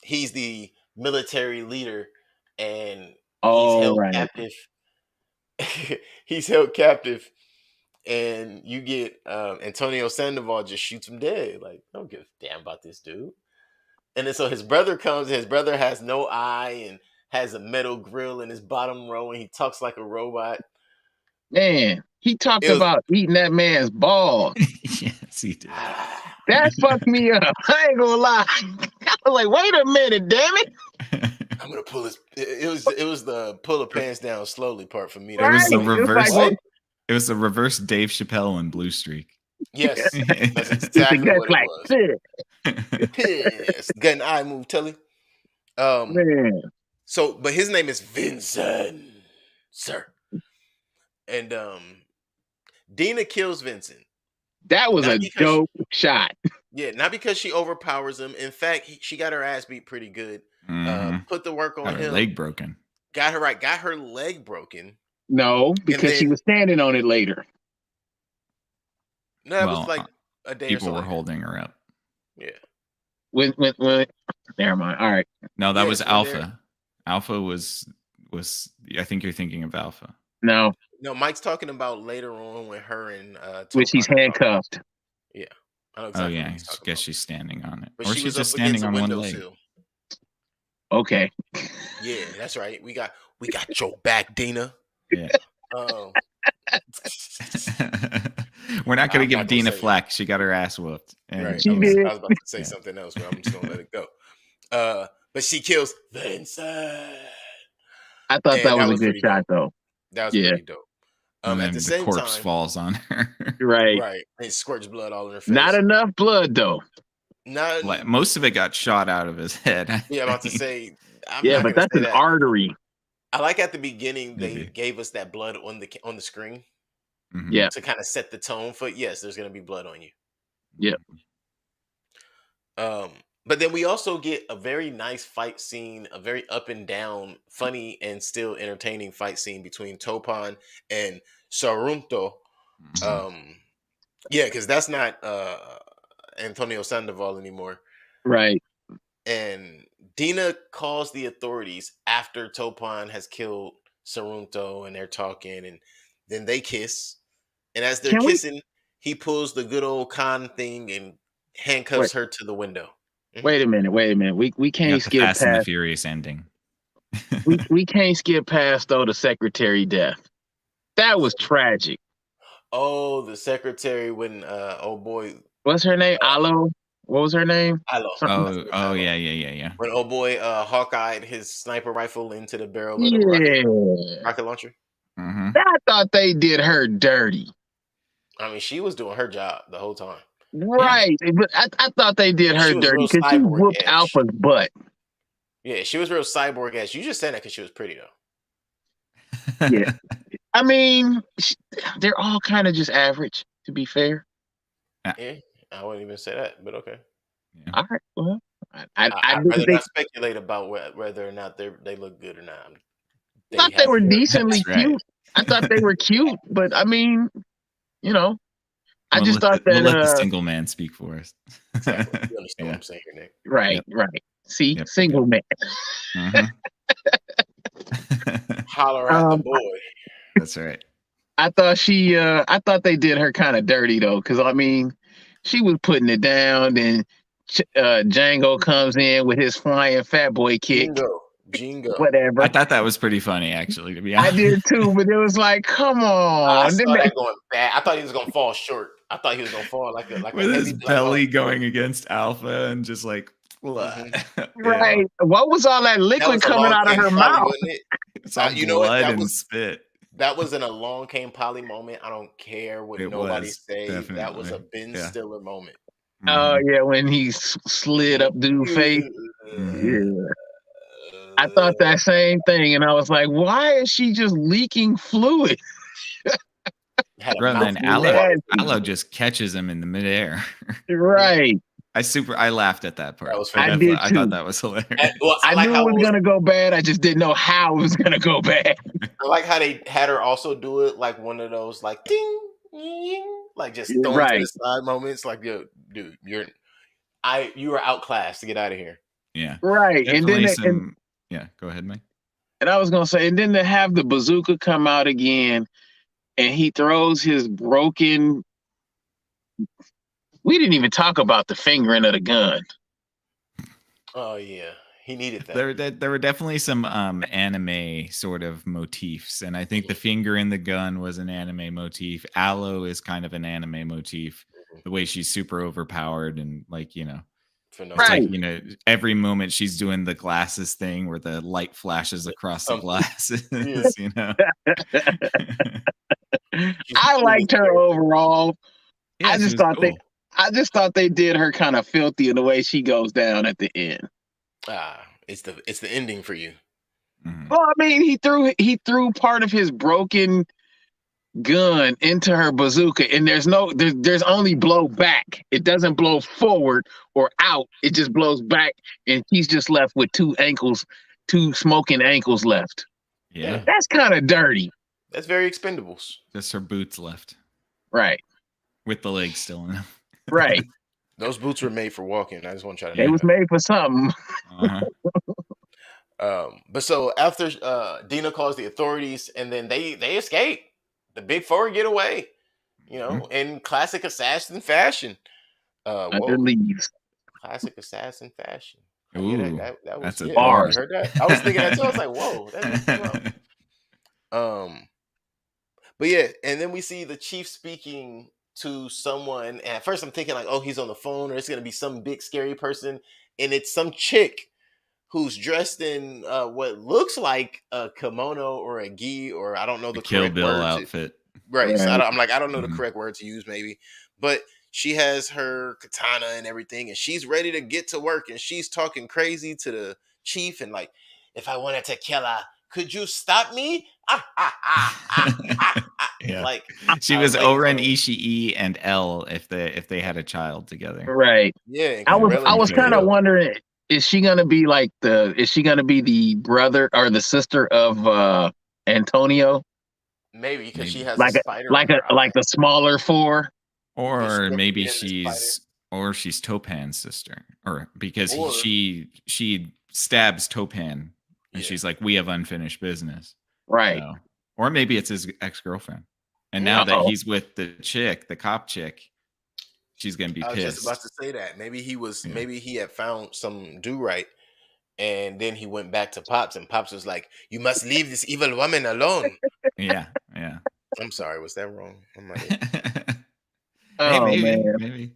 He's the military leader and he's Oh held right. captive. He's held captive, and you get Antonio Sandoval just shoots him dead. Like, I don't give a damn about this dude. And then so his brother comes, and his brother has no eye and has a metal grill in his bottom row, and he talks like a robot. Man, he talked It was about eating that man's balls. Yes, he did. That fucked me up. I ain't gonna lie. I was like, wait a minute, damn it. I'm gonna pull his. It was the pull the pants down slowly part for me. It was the Right. It was reverse. like, It was the reverse Dave Chappelle in Blue Streak. Yes, that's It's exactly the what gut it like, was. Yes, gut and eye move, Telly. man. So, but his name is Vincent, sir. And Dina kills Vincent. That was Not a because dope shot. Yeah, not because she overpowers him. In fact, she got her ass beat pretty good. Mhm. Put the work on Got her him. leg broken. Got her right. Got her leg broken. No, because she then- was standing on it later. No, it Well, was like a day or People so were later. holding her up. Yeah. When never mind. All right. No, that Yeah, was so they're- Alpha. Alpha was. I think you're thinking of Alpha. No, No, Mike's talking about later on when her and when she's Topan are talking. handcuffed. I know Oh exactly yeah, what I he's talking guess about. she's standing on it, But or she she's was just up against standing a on one leg. windowsill. Okay. Yeah, that's right. We got your back, Dina. Yeah. Um, We're not going I'm to not give gonna Dina say it. flack. She got her ass whooped. And right. She I was did. about to say Yeah. something else, but I'm just gonna let it go. But she kills Vincent. I thought And that that was a was good pretty shot, dope. though. That was Yeah. pretty dope. And At then the the same corpse time, falls on her. Right. right, it squirts blood all in her face. Not enough blood, though. Not, Like, most of it got shot out of his head. yeah, I'm about to say. I'm Yeah, not but gonna that's say an that. artery. I like at the beginning they Maybe. gave us that blood on the screen Mhm. Yeah. to kind of set the tone for yes, there's gonna be blood on you. Yeah. But then we also get a very nice fight scene, a very up and down, funny and still entertaining fight scene between Topan and Sarunto. Mhm. Yeah, because that's not Antonio Sandoval anymore. Right. And Dina calls the authorities after Topan has killed Sarunto, and they're talking, and then they kiss. And as they're Can we- kissing, he pulls the good old con thing and handcuffs her to the window. Wait a minute. We You can't got the skip Fast and the past. Furious ending. We can't skip past though the secretary death. That was tragic. Oh, the secretary when oh boy, What's her name? Alo. What was her name? Alo. Oh yeah. When oh boy Hawkeye his sniper rifle into the barrel of the Yeah. rocket launcher. Mm-hmm. I thought they did her dirty. I mean, she was doing her job the whole time. Right. But I thought they did her She was dirty real because she whooped cyborg-ish. Alpha's butt. Yeah, she was real cyborg-ish. You just said that because she was pretty, though. Yeah. I mean, they're all kind of just average, to be fair. Yeah, I wouldn't even say that, but okay. Yeah. All right. Well, I'd rather not speculate about whether or not they look good or not. I thought they were decently That's right. cute. I thought they were cute, but I mean, you know, I We'll just let thought the, that we'll let the single man speak for us. Exactly. You understand Yeah. what I'm saying here, Nick? right. See, Yep. single man. Mhm. Holler at the boy. That's right. I thought they did her kind of dirty though, because I mean, she was putting it down, and Django comes in with his flying fat boy kick. Jingo. Whatever. I thought that was pretty funny, actually, to be I honest. did too, but it was like, come on. I saw that going bad. I thought he was gonna fall short. I thought he was gonna fall like with a his heavy belly going against Alpha and just like right. What was all that liquid coming out of her mouth? Wasn't it? It's all You know what? blood That and was spit. That was in a Long Came Polly moment. I don't care what nobody say. That was a Ben Stiller moment. Oh yeah, when he slid up dude's face. Yeah. I thought that same thing, and I was like, "Why is she just leaking fluid?" Bro, then Aloe just catches him in the midair. Right. I laughed at that part. I did too. I thought that was hilarious. I knew it was gonna go bad. I just didn't know how it was gonna go bad. I like how they had her also do it like one of those like ding, ding, like just throwing to the side moments. Like, yo, dude, you were outclassed to get out of here. Yeah. Right. Definitely and then yeah, go ahead, Mike. And I was gonna say, and then to have the bazooka come out again, and he throws his broken. We didn't even talk about the fingering of the gun. Oh yeah, he needed that. There were definitely some anime sort of motifs, and I think the finger in the gun was an anime motif. Aloe is kind of an anime motif. The way she's super overpowered and like, you know, it's like, you know, every moment she's doing the glasses thing where the light flashes across the glasses, you know. I liked her overall. Yeah, I just thought they did her kind of filthy in the way she goes down at the end. It's the ending for you. Well, I mean, he threw part of his broken gun into her bazooka, and there's only blow back. It doesn't blow forward or out. It just blows back, and he's just left with two smoking ankles left. Yeah, that's kind of dirty. That's very Expendables. Just her boots left. Right. With the legs still in them. Right. Those boots were made for walking. I just want you to know. They was made for something. But so after Dina calls the authorities, and then they escape. The Big Four get away, you know, in classic assassin fashion. Classic assassin fashion. Ooh, that was that's a bar. You heard that? I was thinking that too. I was like, whoa. But yeah, and then we see the chief speaking to someone, and at first I'm thinking like, oh, he's on the phone, or it's gonna be some big scary person, and it's some chick who's dressed in what looks like a kimono or a gi, or I don't know the Kill Bill outfit. Right. So I'm like, I don't know the correct word to use, maybe, but she has her katana and everything, and she's ready to get to work, and she's talking crazy to the chief, and like, if I wanted to kill her, could you stop me? Yeah. Like she was Oren Ishii and L if they had a child together. Right. Yeah. I was kind of wondering, is she gonna be the brother or the sister of Antonio? Maybe because she has like a spider like the smaller four. Or maybe she's Topan's sister, or because she stabs Topan, and she's like, we have unfinished business, right? So, or maybe it's his ex-girlfriend, and now that he's with the cop chick, she's gonna be pissed. I was just about to say that maybe he had found some do-right, and then he went back to Pops, and Pops was like, you must leave this evil woman alone. Yeah. I'm sorry, was that wrong? Maybe.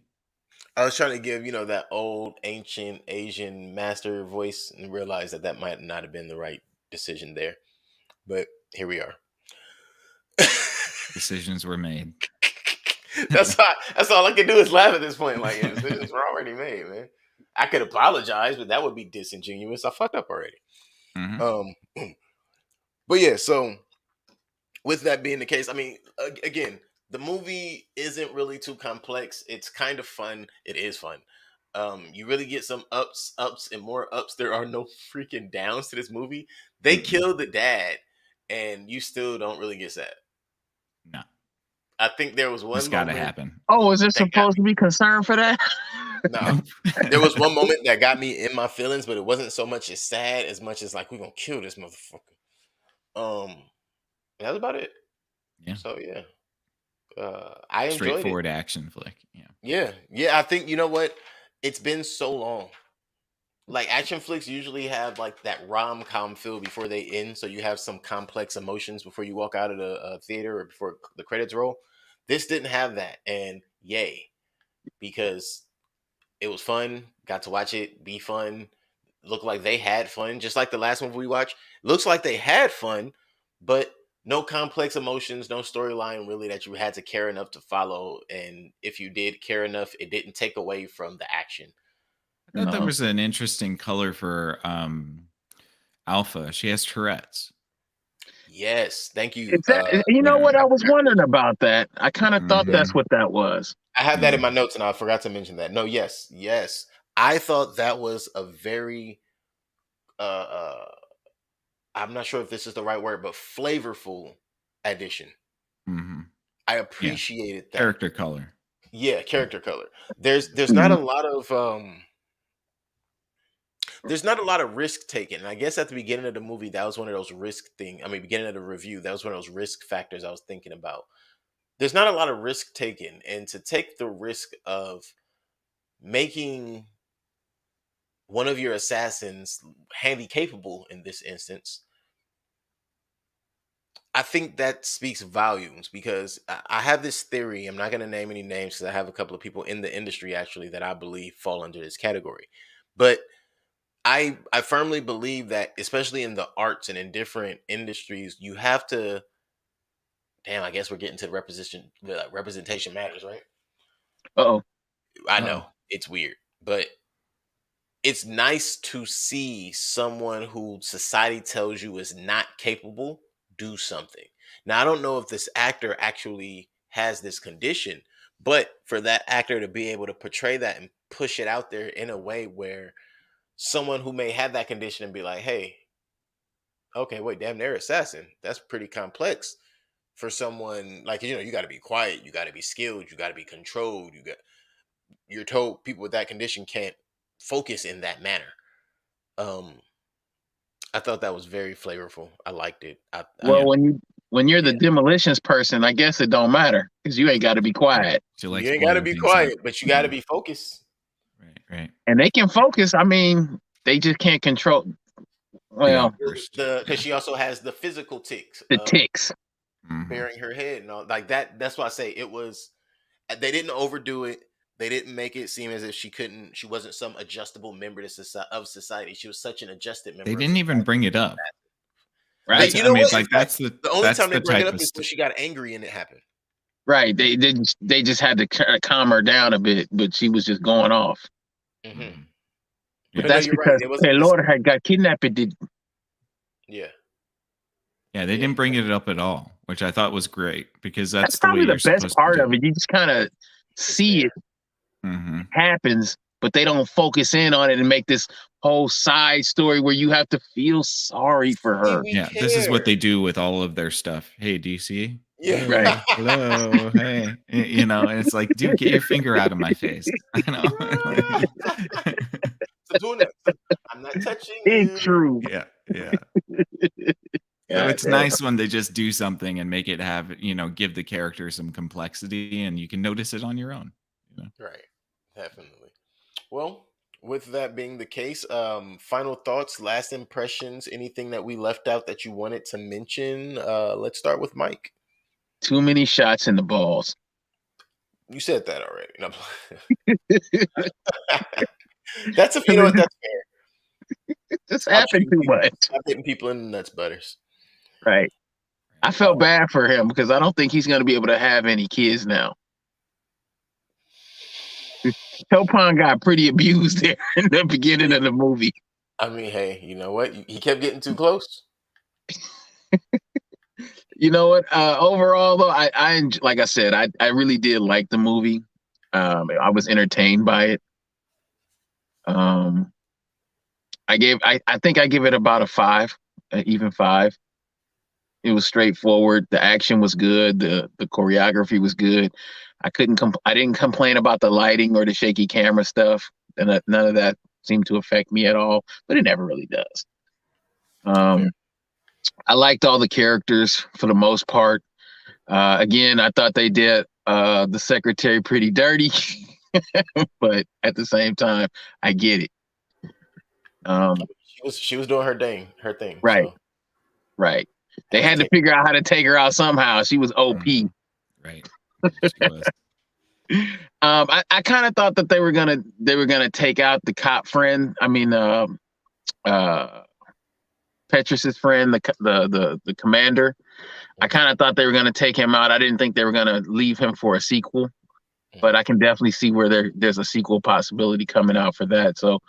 I was trying to give, that old ancient Asian master voice and realized that might not have been the right decision there. But here we are. Decisions were made. That's all I can do is laugh at this point. Like, yeah, decisions were already made, man. I could apologize, but that would be disingenuous. I fucked up already. Mhm. But yeah, so with that being the case, I mean, again, the movie isn't really too complex. It's kind of fun. It is fun. You really get some ups, and more ups. There are no freaking downs to this movie. They killed the dad, and you still don't really get sad. No, I think there was one it's got to moment happen. Oh, is there that got supposed to be concern for that? no. There was one moment that got me in my feelings, but it wasn't so much as sad as much as like we're gonna kill this motherfucker. That's about it. Yeah, So yeah, I enjoyed it. straightforward action flick. Yeah, Yeah. I think you know what? It's been so long. Like action flicks usually have like that rom-com feel before they end, so you have some complex emotions before you walk out of the theater or before the credits roll. This didn't have that, and yay, because it was fun. Got to watch it be fun. Looked like they had fun, just like the last one we watched. Looks like they had fun, but no complex emotions, no storyline really that you had to care enough to follow. And if you did care enough, it didn't take away from the action. I thought that No. was an interesting color for Alpha. She has Tourette's. Yes, thank you. Is that, you know what? I was wondering about that. I kind of thought that's Mhm. what that was. I have that in my notes, and I forgot to mention that. No, yes. I thought that was a very, I'm not sure if this is the right word, but flavorful addition. Mhm. I appreciated that. Character color. Yeah, character color. There's not a lot of there's not a lot of risk taken. And I guess at the beginning of the movie, that was one of those risk thing. I mean, beginning of the review, that was one of those risk factors I was thinking about. There's not a lot of risk taken, and to take the risk of making one of your assassins handy capable in this instance, I think that speaks volumes because I have this theory. I'm not going to name any names because I have a couple of people in the industry actually that I believe fall under this category. But I firmly believe that, especially in the arts and in different industries, you have to. Damn, I guess we're getting to the representation matters, right? Oh, I know it's weird, but it's nice to see someone who society tells you is not capable do something. Now, I don't know if this actor actually has this condition, but for that actor to be able to portray that and push it out there in a way where someone who may have that condition and be like, hey, okay, wait, damn, they're assassin. That's pretty complex for someone like, you got to be quiet, you got to be skilled, you got to be controlled. You're told people with that condition can't focus in that manner. I thought that was very flavorful. I liked it. well, when you're the demolitions person, I guess it don't matter because you ain't got to be quiet. You ain't got to be quiet, but you got to be focused. Right. And they can focus. I mean, they just can't control. Well, because she also has the physical tics. The tics. Bearing her head and all like that. That's why I say it was. They didn't overdo it. They didn't make it seem as if she wasn't some adjustable member of society. She was such an adjusted member. They didn't even bring it up. Right. You know what? Like that's the only time they bring it up is when she got angry and it happened. Right. They just had to calm her down a bit, but she was just going off. Mm-hmm. But that's because Lord had got kidnapped. Yeah. Yeah, they didn't bring it up at all, which I thought was great because that's probably the best part of it. You just kind of see it happens, but they don't focus in on it and make this whole side story where you have to feel sorry for her. Yeah, this is what they do with all of their stuff. Hey, DC. Yeah. Right. Hello. Hey. And it's like, dude, get your finger out of my face. I know. I'm not touching it's true. Yeah. So it's nice when they just do something and make it have, give the character some complexity and you can notice it on your own. Right. Definitely. Well, with that being the case, final thoughts, last impressions, anything that we left out that you wanted to mention? Let's start with Mike. Too many shots in the balls. You said that already. No. That's that's fair. This happened too much. Stop hitting people in the nuts, butters. Right. I felt bad for him because I don't think he's going to be able to have any kids now. Topon got pretty abused there in the beginning of the movie. I mean, hey, you know what? He kept getting too close. You know what? Overall, though, like I said, I really did like the movie. I was entertained by it. I think I give it about a 5, even 5. It was straightforward. The action was good. The choreography was good. I didn't complain about the lighting or the shaky camera stuff. And none of that seemed to affect me at all, but it never really does. I liked all the characters for the most part. Again, I thought they did the secretary pretty dirty, but at the same time, I get it. She was doing her thing. Right. So. Right. They had to figure out how to take her out somehow. She was OP. Right. She was. I kind of thought that they were gonna take out the cop friend. I mean, Petrus's friend, the commander. I kind of thought they were gonna take him out. I didn't think they were gonna leave him for a sequel, but I can definitely see where there's a sequel possibility coming out for that. So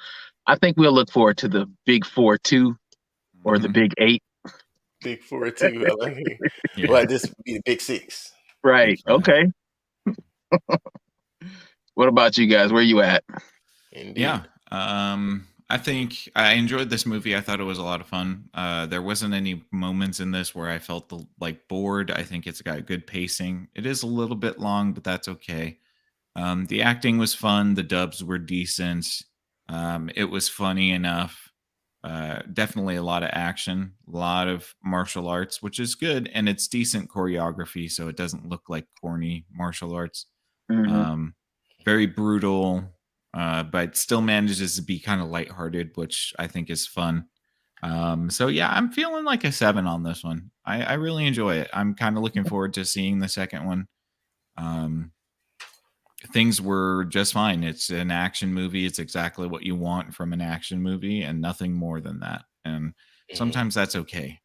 I think we'll look forward to the Big 4 2 or the Big 8. Big 4 2. I like it. Yeah. Well, this would be the Big 6. Right. Okay. What about you guys? Where you at? Indeed. Yeah. I think I enjoyed this movie. I thought it was a lot of fun. There wasn't any moments in this where I felt like bored. I think it's got good pacing. It is a little bit long, but that's okay. The acting was fun. The dubs were decent. It was funny enough. Definitely a lot of action, a lot of martial arts, which is good. And it's decent choreography, so it doesn't look like corny martial arts. Very brutal, but still manages to be kind of lighthearted, which I think is fun. So yeah, I'm feeling like a 7 on this one. I really enjoy it. I'm kind of looking forward to seeing the second one. Things were just fine. It's an action movie. It's exactly what you want from an action movie and nothing more than that. And sometimes that's okay.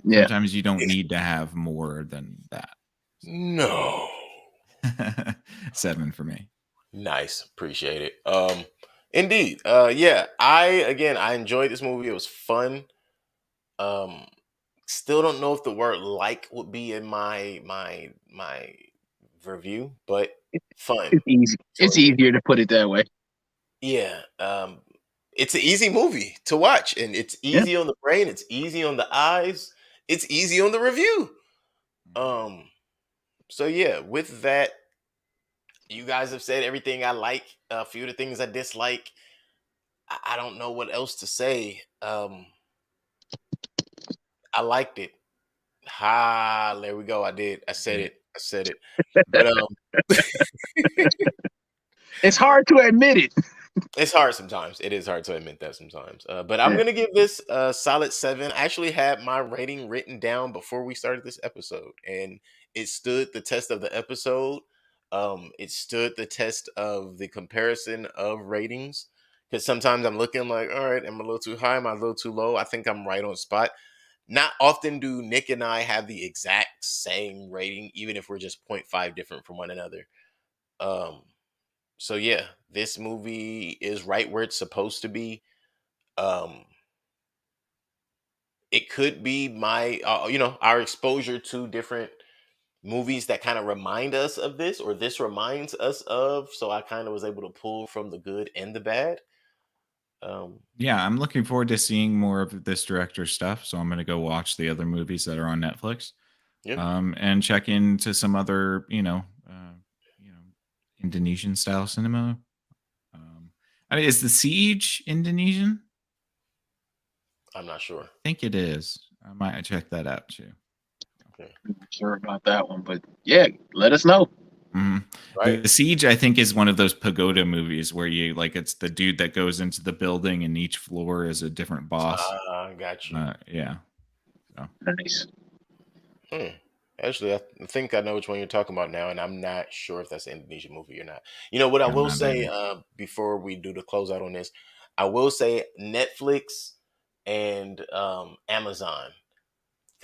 Yeah. Sometimes you don't need to have more than that. No. 7 for me. Nice. Appreciate it. Indeed. Yeah, I enjoyed this movie. It was fun. Still don't know if the word like would be in my review, but fun. It's easy. It's easier to put it that way. Yeah. It's an easy movie to watch, and it's easy on the brain. It's easy on the eyes. It's easy on the review. So yeah, with that, you guys have said everything I like. A few of the things I dislike. I don't know what else to say. I liked it. There we go. I did. I said it. But it's hard to admit it. It's hard sometimes. It is hard to admit that sometimes. But I'm gonna give this a solid 7. I actually had my rating written down before we started this episode, and it stood the test of the episode. It stood the test of the comparison of ratings. Because sometimes I'm looking like, all right, am I a little too high? Am I a little too low? I think I'm right on spot. Not often do Nick and I have the exact same rating, even if we're just 0.5 different from one another. So yeah, this movie is right where it's supposed to be. It could be my, our exposure to different movies that kind of remind us of this, or this reminds us of. So I kind of was able to pull from the good and the bad. Yeah, I'm looking forward to seeing more of this director's stuff. So I'm going to go watch the other movies that are on Netflix. And check into some other, Indonesian style cinema. Is The Siege Indonesian? I'm not sure. I think it is. I might check that out too. Okay. I'm not sure about that one, but yeah, let us know. Right. The Siege, I think, is one of those pagoda movies where you it's the dude that goes into the building and each floor is a different boss. Got you. Yeah. So. Nice. Actually, I think I know which one you're talking about now, and I'm not sure if that's an Indonesian movie or not. You know what I will say before we do the closeout on this, I will say Netflix and Amazon,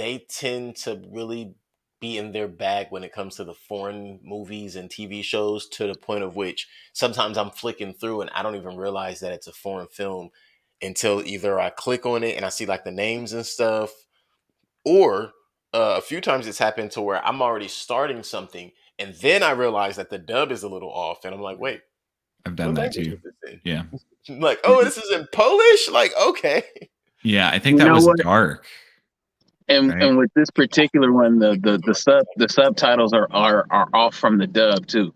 they tend to really be in their bag when it comes to the foreign movies and TV shows, to the point of which sometimes I'm flicking through and I don't even realize that it's a foreign film until either I click on it and I see like the names and stuff, or a few times it's happened to where I'm already starting something and then I realize that the dub is a little off and I'm like, wait, I've done what that language too. is this in? Yeah. I'm like, oh, this is in Polish? Like, okay. Yeah, I think You that know was what? Dark. And Right. and with this particular one, the subtitles are off from the dub too.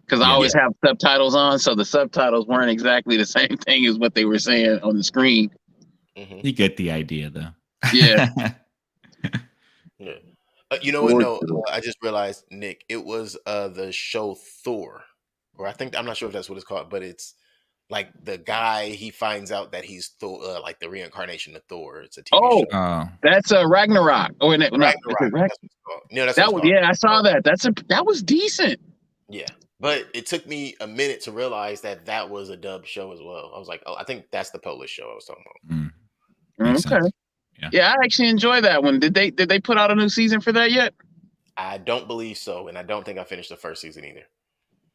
Because I Yeah. always have subtitles on, so the subtitles weren't exactly the same thing as what they were saying on the screen. Mhm. You get the idea, though. Yeah. Yeah. You know what? No, I just realized, Nick, it was the show Thor, or I'm not sure if that's what it's called, but it's like the guy, he finds out that he's Thor, like the reincarnation of Thor. It's a TV Oh, show. Oh, that's Ragnarok. Or no, is Ragnarok. it Rag- That's what it's called. No, that's what that it's was called. yeah, I saw that. That was decent. Yeah, but it took me a minute to realize that that was a dub show as well. I was like, oh, I think that's the Polish show I was talking about. makes Okay. sense. Yeah, I actually enjoy that one. Did they put out a new season for that yet? I don't believe so, and I don't think I finished the first season either.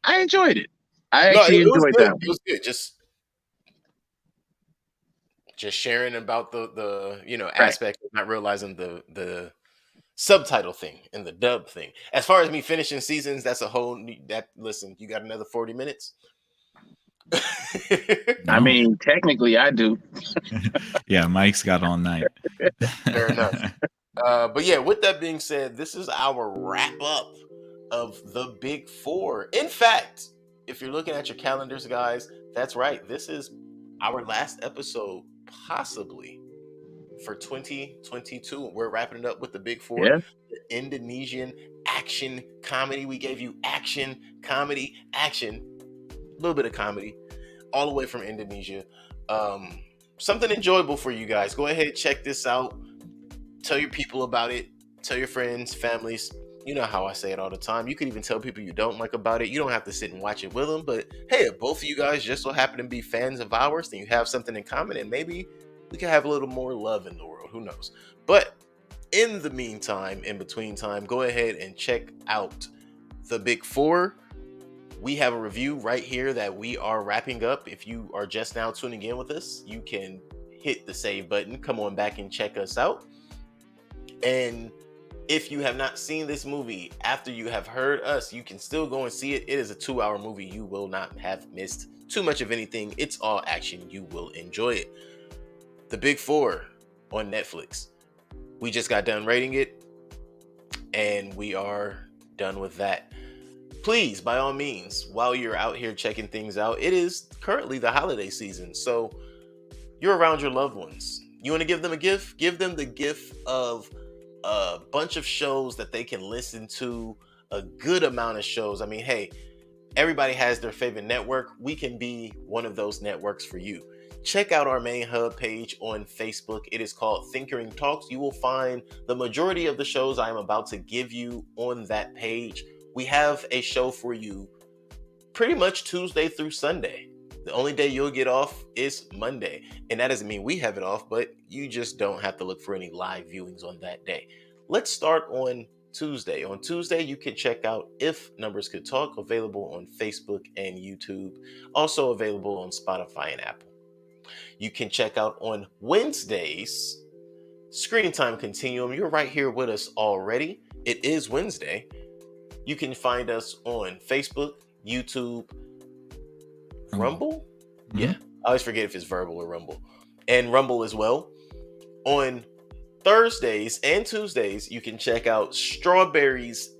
I enjoyed it. I No, actually it was enjoyed good. that. It was good. Just sharing about the aspect of not realizing the subtitle thing and the dub thing. As far as me finishing seasons, that's a whole listen, you got another 40 minutes. I No. mean, technically, I do. Yeah, Mike's got all night. Fair enough. But yeah, with that being said, this is our wrap up of the Big Four. In fact, if you're looking at your calendars, guys, that's right. This is our last episode, possibly, for 2022. We're wrapping it up with the Big Four, Yeah. the Indonesian action comedy. We gave you action, comedy, action, a little bit of comedy, all the way from Indonesia. Something enjoyable for you guys. Go ahead, check this out. Tell your people about it. Tell your friends, families. You know how I say it all the time. You could even tell people you don't like about it. You don't have to sit and watch it with them. But hey, if both of you guys just so happen to be fans of ours, then you have something in common, and maybe we can have a little more love in the world. Who knows? But in the meantime, in between time, go ahead and check out the Big Four. We have a review right here that we are wrapping up. If you are just now tuning in with us, you can hit the save button, come on back and check us out. And if you have not seen this movie after you have heard us, you can still go and see it. It is a 2-hour movie. You will not have missed too much of anything. It's all action. You will enjoy it. The Big Four on Netflix. We just got done rating it, and we are done with that. Please, by all means, while you're out here checking things out, it is currently the holiday season, so you're around your loved ones. You want to give them a gift? Give them the gift of a bunch of shows that they can listen to, a good amount of shows. I mean, hey, everybody has their favorite network. We can be one of those networks for you. Check out our main hub page on Facebook. It is called Thinkering Talks. You will find the majority of the shows I am about to give you on that page. We have a show for you pretty much Tuesday through Sunday. The only day you'll get off is Monday. And that doesn't mean we have it off, but you just don't have to look for any live viewings on that day. Let's start on Tuesday. On Tuesday, you can check out If Numbers Could Talk, available on Facebook and YouTube, also available on Spotify and Apple. You can check out on Wednesdays, Screen Time Continuum. You're right here with us already. It is Wednesday. You can find us on Facebook, YouTube, Rumble? Mm-hmm. Yeah. I always forget if it's Verbal or Rumble. And Rumble as well. On Thursdays and Tuesdays, you can check out Strawberries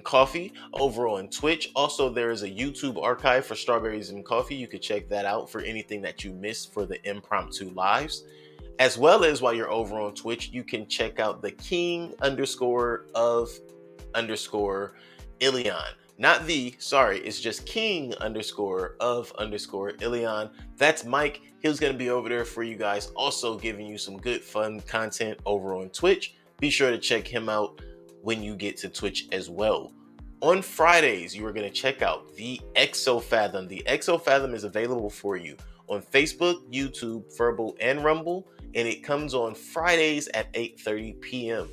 Coffee over on Twitch. Also, there is a YouTube archive for Strawberries and Coffee. You could check that out for anything that you missed for the impromptu lives. As well as while you're over on Twitch, you can check out the King_of_Ilion. Not it's just King_of_Ilion. That's Mike. He's going to be over there for you guys, also giving you some good fun content over on Twitch. Be sure to check him out when you get to Twitch as well. On Fridays, you are going to check out the ExoFathom. The ExoFathom is available for you on Facebook, YouTube, Verbal, and Rumble, and it comes on Fridays at 8:30 p.m.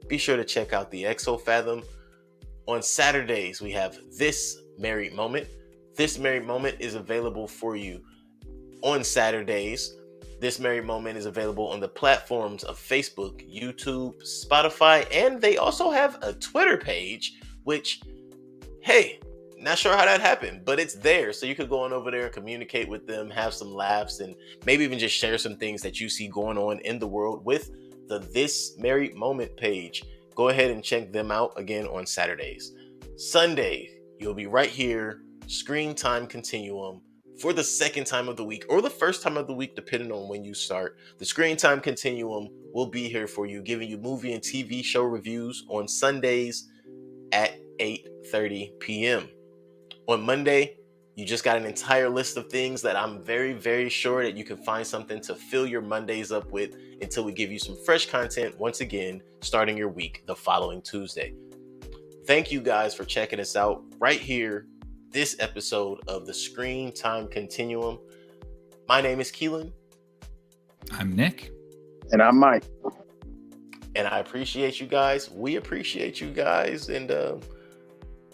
Be sure to check out the Exofathom. On Saturdays, we have This Married Moment. This Married Moment is available for you on Saturdays. This Married Moment is available on the platforms of Facebook, YouTube, Spotify, and they also have a Twitter page, which, hey, not sure how that happened, but it's there. So you could go on over there and communicate with them, have some laughs, and maybe even just share some things that you see going on in the world with the This Married Moment page. Go ahead and check them out again on Saturdays. Sunday, you'll be right here, Screen Time Continuum, for the second time of the week, or the first time of the week, depending on when you start. The Screen Time Continuum will be here for you, giving you movie and TV show reviews on Sundays at 8:30 p.m. On Monday, you just got an entire list of things that I'm very, very sure that you can find something to fill your Mondays up with until we give you some fresh content once again, starting your week the following Tuesday. Thank you guys for checking us out right here, this episode of the Screen Time Continuum. My name is Keelan. I'm Nick. And I'm Mike. And I appreciate you guys. We appreciate you guys. And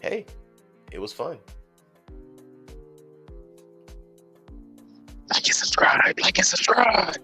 hey, it was fun. Like and subscribe.